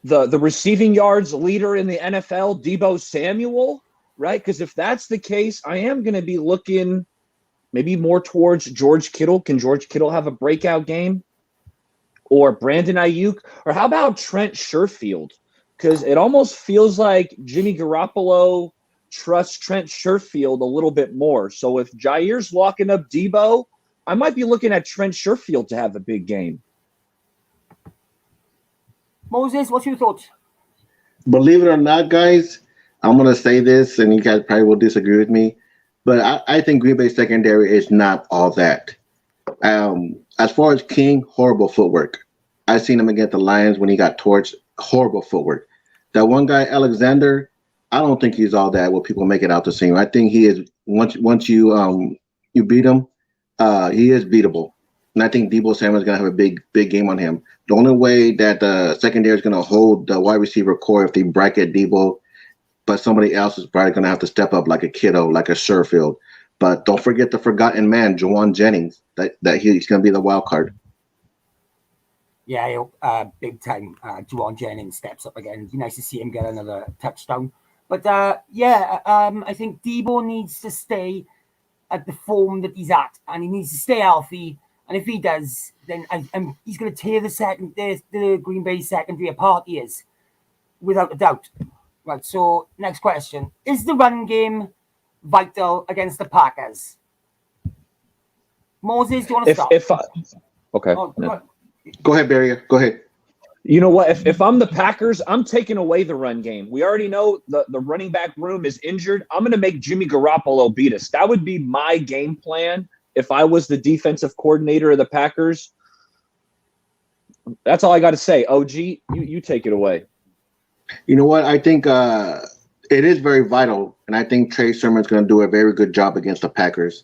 [SPEAKER 4] the receiving yards leader in the NFL, Deebo Samuel? Right? Because if that's the case, I am going to be looking maybe more towards George Kittle. Can George Kittle have a breakout game? Or Brandon Ayuk? Or how about Trent Sherfield? Because it almost feels like Jimmy Garoppolo trusts Trent Sherfield a little bit more. So if Jair's locking up Deebo, I might be looking at Trent Sherfield to have a big game.
[SPEAKER 1] Moses, what's your thoughts?
[SPEAKER 5] Believe it or not, guys, I'm going to say this, and you guys probably will disagree with me, but I think Green Bay secondary is not all that. As far as King, horrible footwork. I seen him against the Lions when he got torched. Horrible footwork. That one guy, Alexander, I don't think he's all that what people make it out to seem. I think he is, once you beat him, he is beatable. And I think Deebo Samuel is going to have a big game on him. The only way that the secondary is going to hold the wide receiver core if they bracket Deebo, but somebody else is probably going to have to step up like a Kittle, like a Sherfield. But don't forget the forgotten man, Juwan Jennings, that he's going to be the wild card.
[SPEAKER 1] Yeah, big time. Juwan Jennings steps up again. It'd be nice to see him get another touchdown. But I think Debo needs to stay at the form that he's at, and he needs to stay healthy. And if he does, then he's going to tear the Green Bay secondary apart. He is, without a doubt. Right. So next question: is the run game vital against the Packers? Moses, do you want to start?
[SPEAKER 4] Okay.
[SPEAKER 1] Oh,
[SPEAKER 4] no.
[SPEAKER 5] Go ahead, Barry. Go ahead.
[SPEAKER 4] You know what? If I'm the Packers, I'm taking away the run game. We already know the running back room is injured. I'm going to make Jimmy Garoppolo beat us. That would be my game plan if I was the defensive coordinator of the Packers. That's all I got to say. OG, you take it away.
[SPEAKER 5] You know what? I think it is very vital, and I think Trey Sermon's going to do a very good job against the Packers.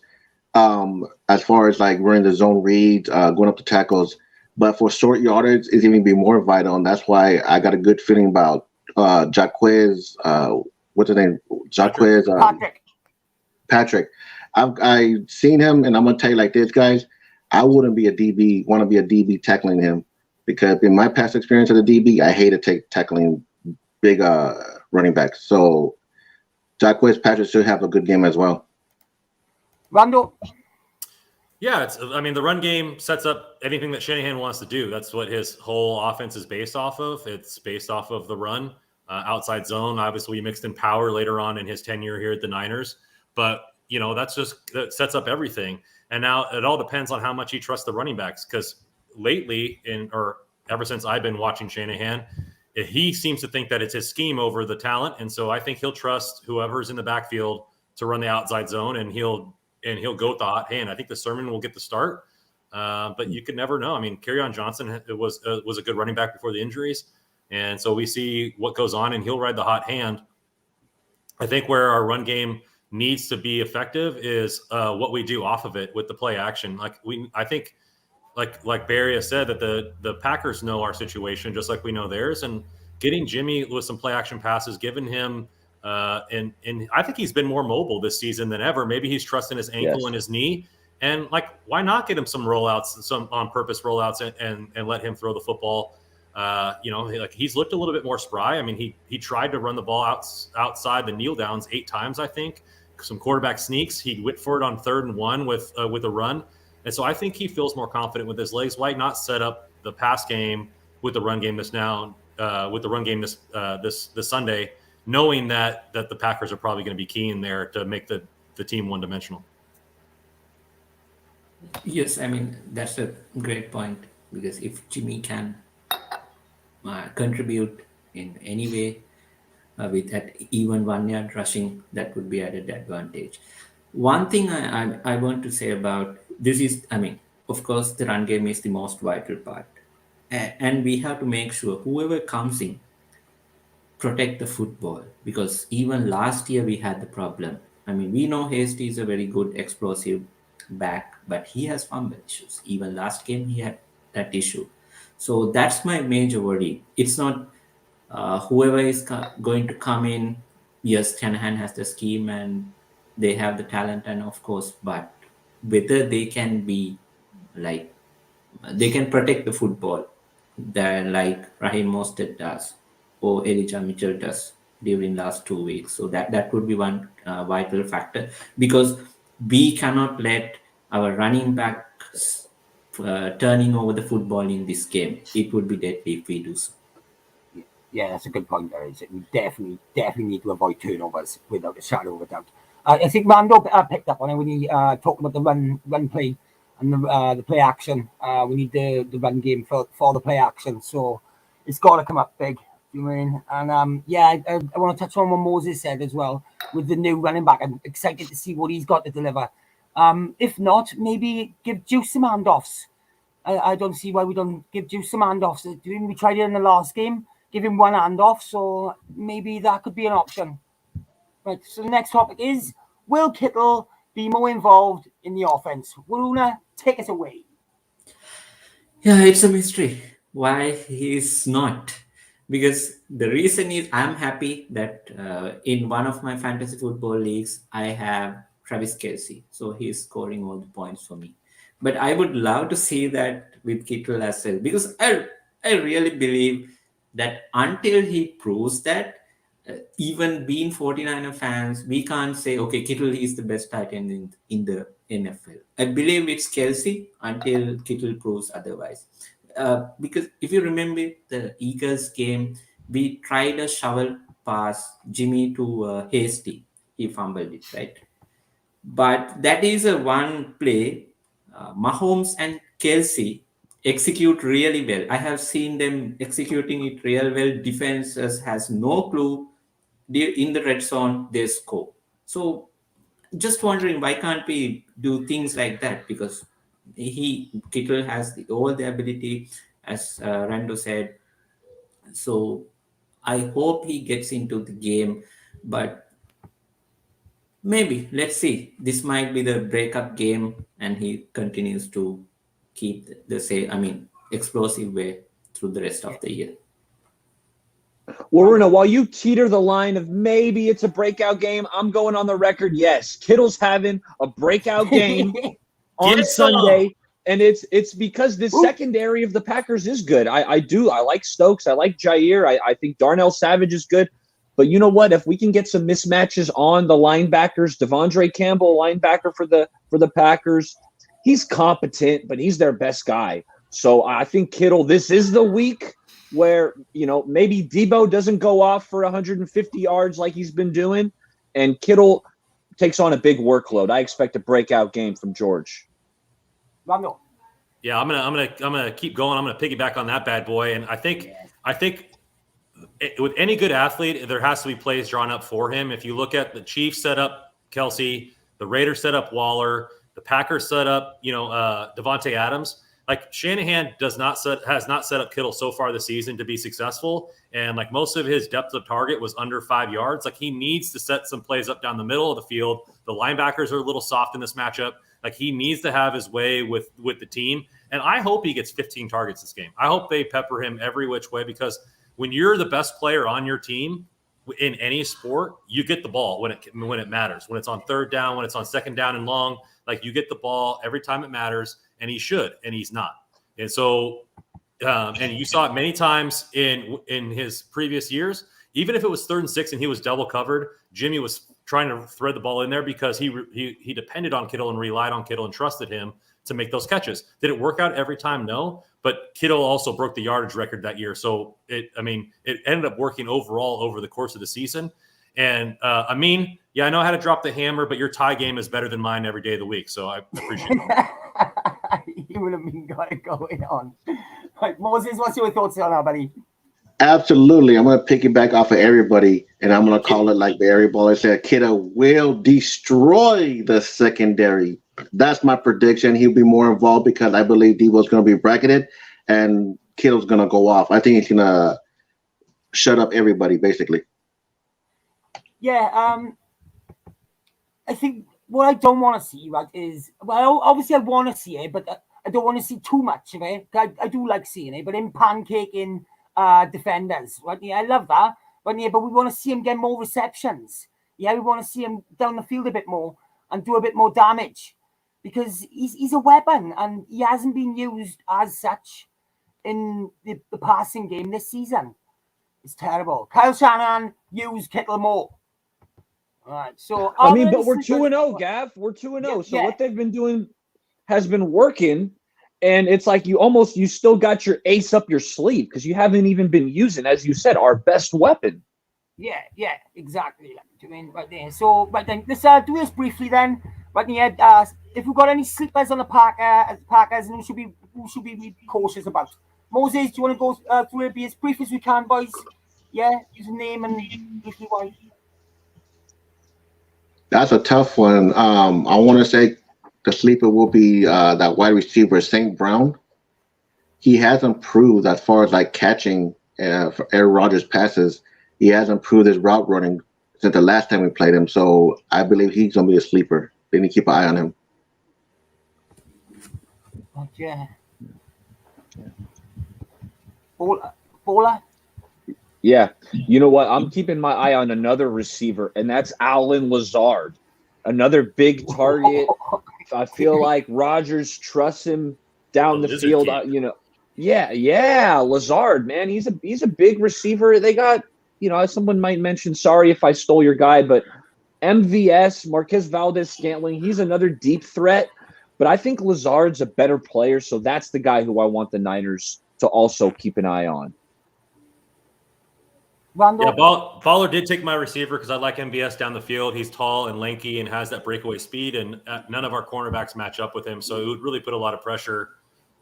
[SPEAKER 5] As far as like running the zone reads, going up the tackles. But for short yardage, it's even be more vital, and that's why I got a good feeling about Jaquez. What's his name? Jaquez. Patrick. I've seen him, and I'm gonna tell you like this, guys. I wouldn't be a DB. Want to be a DB tackling him because in my past experience as a DB, I hated tackling big running backs. So Jaquez Patrick should have a good game as well.
[SPEAKER 1] Randall.
[SPEAKER 3] Yeah, the run game sets up anything that Shanahan wants to do. That's what his whole offense is based off of. It's based off of the run, outside zone. Obviously, he mixed in power later on in his tenure here at the Niners. But, that sets up everything. And now it all depends on how much he trusts the running backs. Because lately, or ever since I've been watching Shanahan, he seems to think that it's his scheme over the talent. And so I think he'll trust whoever's in the backfield to run the outside zone, and he'll go with the hot hand. I think the Sermon will get the start, but you could never know. I mean, Kerryon Johnson was a good running back before the injuries, and so we see what goes on, and he'll ride the hot hand. I think where our run game needs to be effective is what we do off of it with the play action. I think Barry has said that the Packers know our situation just like we know theirs, and getting Jimmy with some play action passes, giving him. And I think he's been more mobile this season than ever. Maybe he's trusting his ankle and his knee. And why not get him some rollouts, some on purpose rollouts, and let him throw the football? He's looked a little bit more spry. I mean, he tried to run the ball outside the kneel downs 8 times, I think. Some quarterback sneaks. He went for it on 3rd and 1 with a run. And so I think he feels more confident with his legs. Why not set up the pass game with the run game this Sunday? Knowing that the Packers are probably going to be key in there to make the team one-dimensional.
[SPEAKER 2] Yes, that's a great point, because if Jimmy can contribute in any way with that even 1 yard rushing, that would be added advantage. One thing I want to say about this is, of course, the run game is the most vital part. And we have to make sure whoever comes in, protect the football, because even last year we had the problem. We know Hasty is a very good explosive back, but he has fumble issues. Even last game he had that issue. So that's my major worry. It's not whoever is going to come in. Yes, Shanahan has the scheme and they have the talent, and of course, but whether they can be they can protect the football like Raheem Mostert does, or Elijah Mitchell does during last 2 weeks. So that would be one vital factor, because we cannot let our running backs turning over the football in this game. It would be deadly if we do so.
[SPEAKER 1] Yeah, that's a good point, there. We definitely need to avoid turnovers without a shadow of a doubt. I think Mando picked up on it when he talked about the run play and the play action. We need the run game for the play action, so it's got to come up big. You know what I mean? And I want to touch on what Moses said as well with the new running back. I'm excited to see what he's got to deliver. If not, maybe give Juice some handoffs. I don't see why we don't give Juice some handoffs. We tried it in the last game, give him one handoff, so maybe that could be an option. Right, so the next topic is, will Kittle be more involved in the offense? Waruna, take us away.
[SPEAKER 2] Yeah, it's a mystery why he's not. Because the reason is, I'm happy that in one of my fantasy football leagues, I have Travis Kelce. So he's scoring all the points for me. But I would love to see that with Kittle as well. Because I really believe that until he proves that, even being 49er fans, we can't say, okay, Kittle is the best tight end in the NFL. I believe it's Kelsey until Kittle proves otherwise. Because if you remember the Eagles game, we tried a shovel pass, Jimmy to Hasty. He fumbled it, right? But that is a one play. Mahomes and Kelsey execute really well. I have seen them executing it real well. Defenses has no clue. In the red zone, they score. So just wondering why can't we do things like that? Because Kittle has all the ability, as Rando said. So I hope he gets into the game, but maybe let's see. This might be the breakup game, and he continues to keep the same, explosive way through the rest of the year.
[SPEAKER 4] Well, Runa, while you teeter the line of maybe it's a breakout game, I'm going on the record. Yes, Kittle's having a breakout game on Sunday, and it's because this secondary of the Packers is good. I like Stokes. I like Jair. I think Darnell Savage is good. But you know what? If we can get some mismatches on the linebackers, Devondre Campbell, linebacker for the Packers, he's competent, but he's their best guy. So I think Kittle, this is the week where, maybe Debo doesn't go off for 150 yards like he's been doing, and Kittle takes on a big workload. I expect a breakout game from George.
[SPEAKER 1] Randall.
[SPEAKER 3] Yeah, I'm gonna keep going. I'm gonna piggyback on that bad boy, and I think with any good athlete, there has to be plays drawn up for him. If you look at the Chiefs set up Kelsey, the Raiders set up Waller, the Packers set up Devontae Adams. Like Shanahan has not set up Kittle so far this season to be successful, and like most of his depth of target was under 5 yards. Like he needs to set some plays up down the middle of the field. The linebackers are a little soft in this matchup. Like he needs to have his way with the team, and I hope he gets 15 targets this game. I hope they pepper him every which way, because when you're the best player on your team in any sport, you get the ball when it matters. When it's on third down, when it's on second down and long, like you get the ball every time it matters. And he should, and he's not. And so, and you saw it many times in his previous years. Even if it was 3rd and 6 and he was double covered, Jimmy was trying to thread the ball in there because he depended on Kittle and relied on Kittle and trusted him to make those catches. Did it work out every time? No. But Kittle also broke the yardage record that year. So it ended up working overall over the course of the season. And I know how to drop the hammer, but your tie game is better than mine every day of the week. So I appreciate it.
[SPEAKER 1] You would have been got it going on. Right, Moses, what's your thoughts on that, buddy?
[SPEAKER 5] Absolutely. I'm going to piggyback off of everybody, and I'm going to call it like Barry Baller said, Kittle will destroy the secondary. That's my prediction. He'll be more involved because I believe Debo's going to be bracketed, and Kittle's going to go off. I think he's going to shut up everybody, basically.
[SPEAKER 1] Yeah, I think what I don't want to see, right, is, well, obviously I want to see it, but I don't want to see too much of it. I do like seeing it, but in pancaking defenders, right? Yeah, I love that. But yeah, but we want to see him get more receptions. Yeah, we want to see him down the field a bit more and do a bit more damage, because he's a weapon and he hasn't been used as such in the passing game this season. It's terrible. Kyle Shanahan used Kittle more. All right, so
[SPEAKER 4] but we're 2-0, Gav. We're 2-0. So what they've been doing has been working, and it's like you still got your ace up your sleeve because you haven't even been using, as you said, our best weapon.
[SPEAKER 1] Yeah, exactly. I mean, right there. So, right then, let's do this briefly then. Right there, if we've got any sleepers on the Packers, and who should we be cautious about? Moses, do you want to go through it? Be as brief as we can, boys. Yeah, use a name and briefly why.
[SPEAKER 5] That's a tough one. I want to say the sleeper will be that wide receiver, St. Brown. He has improved as far as like catching for Aaron Rodgers passes. He has improved his route running since the last time we played him. So I believe he's going to be a sleeper. They need to keep an eye on him.
[SPEAKER 1] Okay. Bowler?
[SPEAKER 4] Yeah. You know what? I'm keeping my eye on another receiver, and that's Allen Lazard. Another big target. I feel like Rodgers trusts him down the field. Yeah, Lazard, man. He's a big receiver. They got someone might mention, sorry if I stole your guy, but MVS, Marquez Valdez-Scantling, he's another deep threat. But I think Lazard's a better player, so that's the guy who I want the Niners to also keep an eye on.
[SPEAKER 1] Randall?
[SPEAKER 3] Yeah, Baller did take my receiver because I like MVS down the field. He's tall and lanky and has that breakaway speed, and none of our cornerbacks match up with him. So it would really put a lot of pressure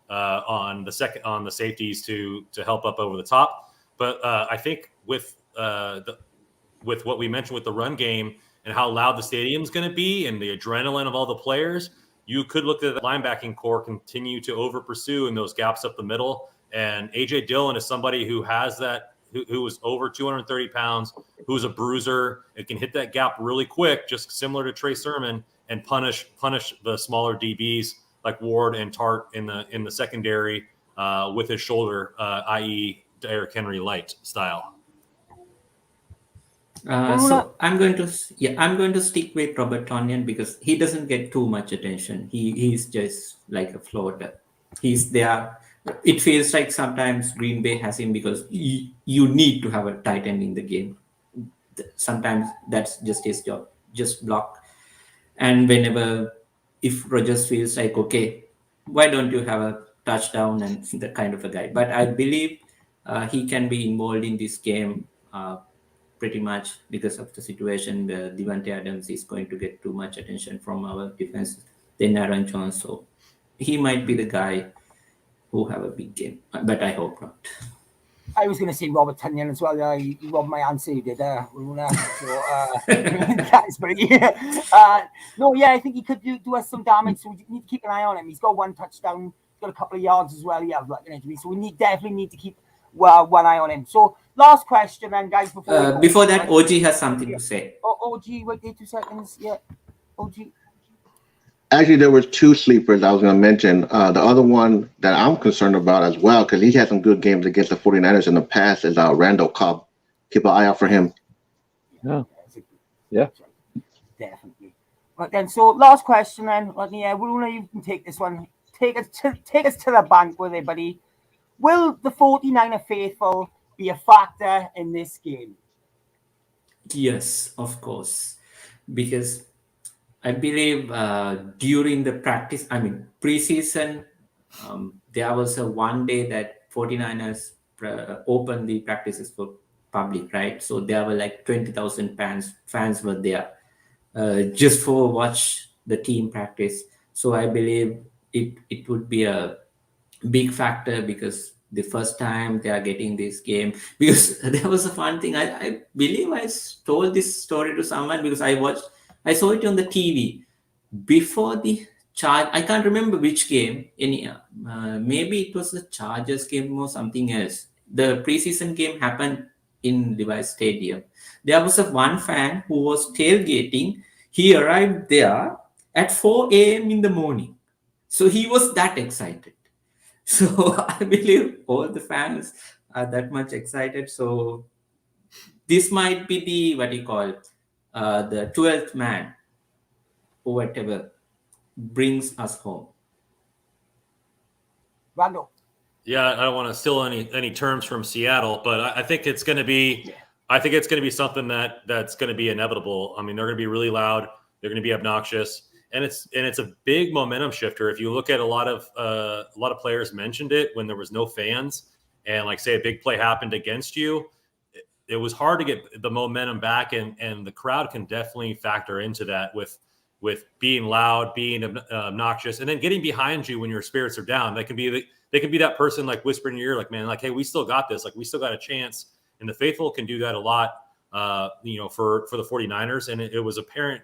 [SPEAKER 3] on the safeties to help up over the top. But I think with what we mentioned with the run game and how loud the stadium's going to be and the adrenaline of all the players, you could look at the linebacking core continue to over pursue in those gaps up the middle. And AJ Dillon is somebody who has that, who is over 230 pounds, who's a bruiser. It can hit that gap really quick, just similar to Trey Sermon, and punish the smaller DBs like Ward and Tart in the secondary with his shoulder, i.e. Derrick Henry light style.
[SPEAKER 2] So I'm going to stick with Robert Tonyan because he doesn't get too much attention. He's just like a floater. He's there. It feels like sometimes Green Bay has him because you need to have a tight end in the game. Sometimes that's just his job, just block. And if Rodgers feels like, okay, why don't you have a touchdown and that kind of a guy. But I believe he can be involved in this game pretty much because of the situation where Devontae Adams is going to get too much attention from our defense than Aaron Jones. So he might be the guy who have a big game, but I hope not.
[SPEAKER 1] I was going to say Robert Tonyan as well. You robbed my answer. You did. Guys, but I think he could do us some damage. So we need to keep an eye on him. He's got one touchdown. He's got a couple of yards as well. He has like an injury, so we definitely need to keep one eye on him. So last question, then, guys.
[SPEAKER 2] Before that, OG has something to say.
[SPEAKER 1] OG, wait 2 seconds. Yeah, OG.
[SPEAKER 5] Actually, there were two sleepers I was going to mention. The other one that I'm concerned about as well, because he had some good games against the 49ers in the past, is Randall Cobb. Keep an eye out for him.
[SPEAKER 4] Yeah.
[SPEAKER 1] Definitely. But then, so last question then. Wiluna, you can take this one. Take us to the bank with it, buddy. Will the 49er faithful be a factor in this game?
[SPEAKER 2] Yes, of course. Because I believe during the practice, preseason, there was a one day that 49ers opened the practices for public, right? So there were like 20,000 fans were there just for watch the team practice. So I believe it would be a big factor because the first time they are getting this game. Because there was a fun thing. I believe I told this story to someone because I saw it on the TV before the charge. I can't remember which game. Maybe it was the Chargers game or something else. The preseason game happened in Levi's Stadium. There was one fan who was tailgating. He arrived there at 4 a.m. in the morning. So he was that excited. So I believe all the fans are that much excited. So this might be the 12th man or whatever brings us home.
[SPEAKER 1] Randall.
[SPEAKER 3] Yeah, I don't want to steal any terms from Seattle, but I think it's going to be something that's going to be inevitable. I mean, they're going to be really loud. They're going to be obnoxious, and it's a big momentum shifter. If you look at a lot of players mentioned it when there was no fans, and like say a big play happened against you. It was hard to get the momentum back, and the crowd can definitely factor into that with being loud, being obnoxious, and then getting behind you when your spirits are down. They can be that person like whispering in your ear, like, man, like, hey, we still got this, like we still got a chance. And the faithful can do that a lot, for the 49ers. And it was apparent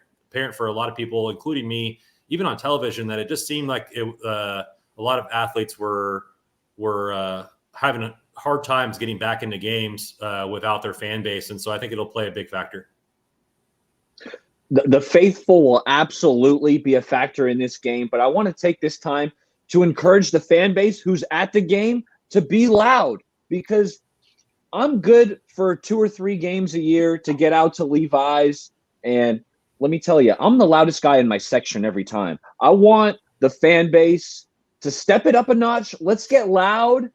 [SPEAKER 3] for a lot of people, including me, even on television, that it just seemed like a lot of athletes were having hard times getting back into games without their fan base. And so I think it'll play a big factor.
[SPEAKER 4] The faithful will absolutely be a factor in this game, but I want to take this time to encourage the fan base who's at the game to be loud, because I'm good for 2 or 3 games a year to get out to Levi's. And let me tell you, I'm the loudest guy in my section every time. I want the fan base to step it up a notch. Let's get loud.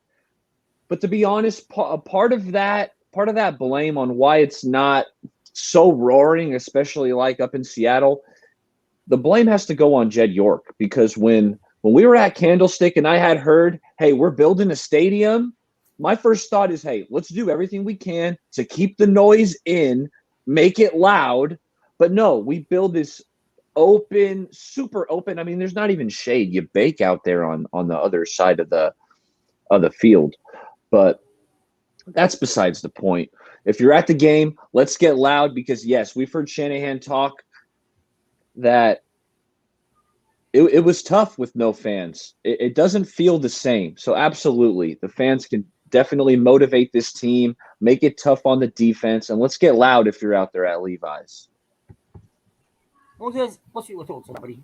[SPEAKER 4] But to be honest, a part of that that blame on why it's not so roaring, especially like up in Seattle, the blame has to go on Jed York, because when we were at Candlestick and I had heard, hey, we're building a stadium, my first thought is, hey, let's do everything we can to keep the noise in, make it loud. But no, we build this open, super open. I mean, there's not even shade. You bake out there on the other side of the field. But that's besides the point. If you're at the game, let's get loud, because yes, we've heard Shanahan talk that it was tough with no fans. It doesn't feel the same. So absolutely, the fans can definitely motivate this team, make it tough on the defense, and let's get loud if you're out there at Levi's.
[SPEAKER 1] What's your thoughts on that, buddy?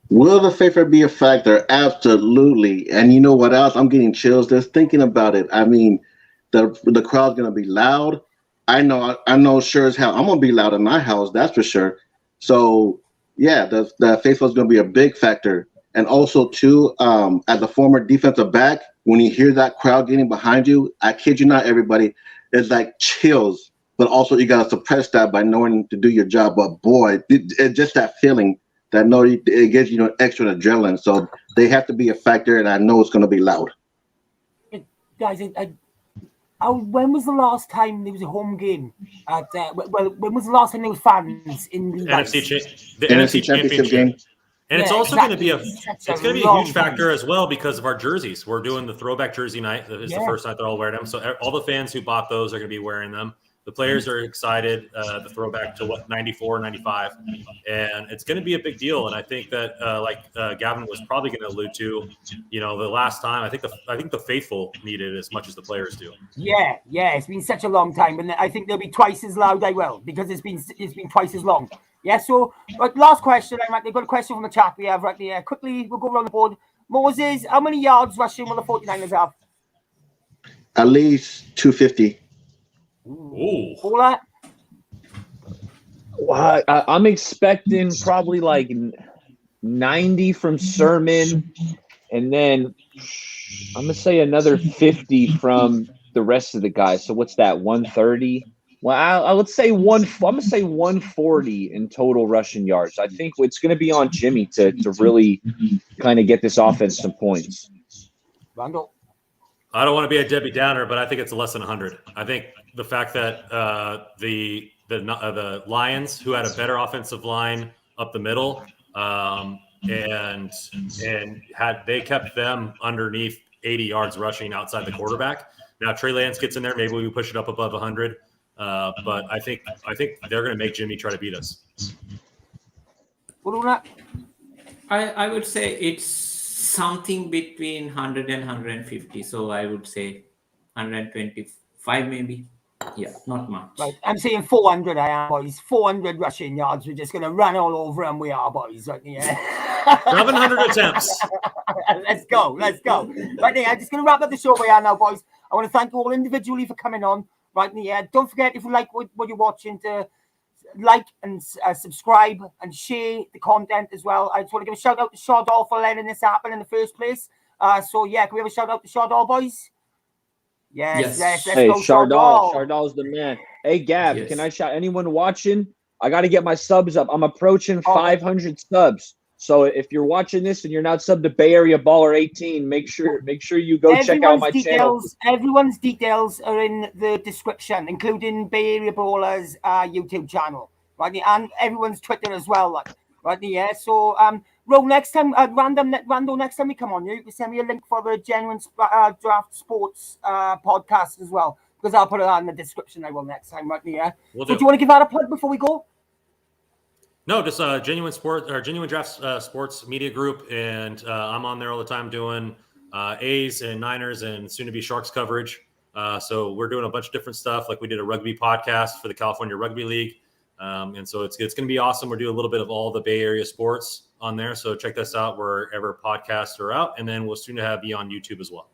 [SPEAKER 5] Will the favorite be a factor? Absolutely. And you know what else? I'm getting chills just thinking about it. I mean, the crowd's gonna be loud. I know sure as hell I'm gonna be loud in my house, that's for sure. So yeah, the faithful is gonna be a big factor. And also too, as a former defensive back, when you hear that crowd getting behind you, I kid you not, everybody, it's like chills. But also you gotta suppress that by knowing to do your job. But boy, it's just that feeling that it gives you extra adrenaline. So they have to be a factor, and I know it's gonna be loud.
[SPEAKER 1] Guys, when was the last time there was a home game? When was the last time there was fans in the
[SPEAKER 3] NFC Championship game? And it's also going to be a huge factor as well because of our jerseys. We're doing the throwback jersey night. It's the first night they're all wearing them. So all the fans who bought those are going to be wearing them. The players are excited, the throwback to 94, 95. And it's going to be a big deal. And I think that, Gavin was probably going to allude to, the last time, I think the faithful need it as much as the players do.
[SPEAKER 1] Yeah. It's been such a long time. And I think they'll be twice as loud, because it's been twice as long. Yeah, so last question. They've got a question from the chat we have right there. Quickly, we'll go around the board. Moses, how many yards rushing will the 49ers have?
[SPEAKER 5] At least 250.
[SPEAKER 3] Ooh.
[SPEAKER 1] All that?
[SPEAKER 4] Well, I'm expecting probably like 90 from Sermon, and then I'm going to say another 50 from the rest of the guys. So what's that, 130? Well, I would say I'm going to say 140 in total rushing yards. I think it's going to be on Jimmy to really kind of get this offense some points.
[SPEAKER 1] Randall?
[SPEAKER 3] I don't want to be a Debbie Downer, but I think it's less than 100. I think the fact that the Lions, who had a better offensive line up the middle, and they kept them underneath 80 yards rushing outside the quarterback. Now Trey Lance gets in there, maybe we push it up above 100. But I think they're going to make Jimmy try to beat us.
[SPEAKER 2] I would say it's something between 100 and 150. So I would say 125 maybe. Yeah, not much.
[SPEAKER 1] Right, I'm saying 400, boys. 400 rushing yards. We're just going to run all over them. We are, boys. Right, yeah.
[SPEAKER 3] 700 attempts.
[SPEAKER 1] Let's go. Right there. I'm just going to wrap up the show right now, boys. I want to thank you all individually for coming on. Right, yeah. Don't forget, if you like what you're watching, to like and subscribe and share the content as well. I just want to give a shout out to Shardall for letting this happen in the first place. Can we have a shout out to Shardall, boys? Yes. Let's
[SPEAKER 4] hey,
[SPEAKER 1] go, Shardall.
[SPEAKER 4] Shardall's the man. Hey, Gav, Can I shout anyone watching? I got to get my subs up. I'm approaching 500 subs. So if you're watching this and you're not subbed to Bay Area Baller 18, make sure you go check out my channel.
[SPEAKER 1] Everyone's details are in the description, including Bay Area Baller's YouTube channel, right? And everyone's Twitter as well, right? Yeah. So, next time, Rando, next time we come on, you can send me a link for the Genuine Draft Sports podcast as well, because I'll put it in the description. I will next time, right? Yeah. So, do you want to give that a plug before we go?
[SPEAKER 3] No, just Genuine Draft Sports Media Group, and I'm on there all the time doing A's and Niners and soon-to-be Sharks coverage. So we're doing a bunch of different stuff, like we did a rugby podcast for the California Rugby League, and so it's going to be awesome. We're doing a little bit of all the Bay Area sports on there, so check us out wherever podcasts are out, and then we'll soon be on YouTube as well.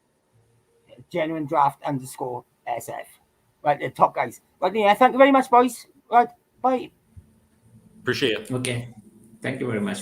[SPEAKER 1] Genuine Draft _SF. Right, the top guys. Right, yeah. Thank you very much, boys. Right, bye.
[SPEAKER 3] Appreciate it.
[SPEAKER 2] Okay. Thank you very much.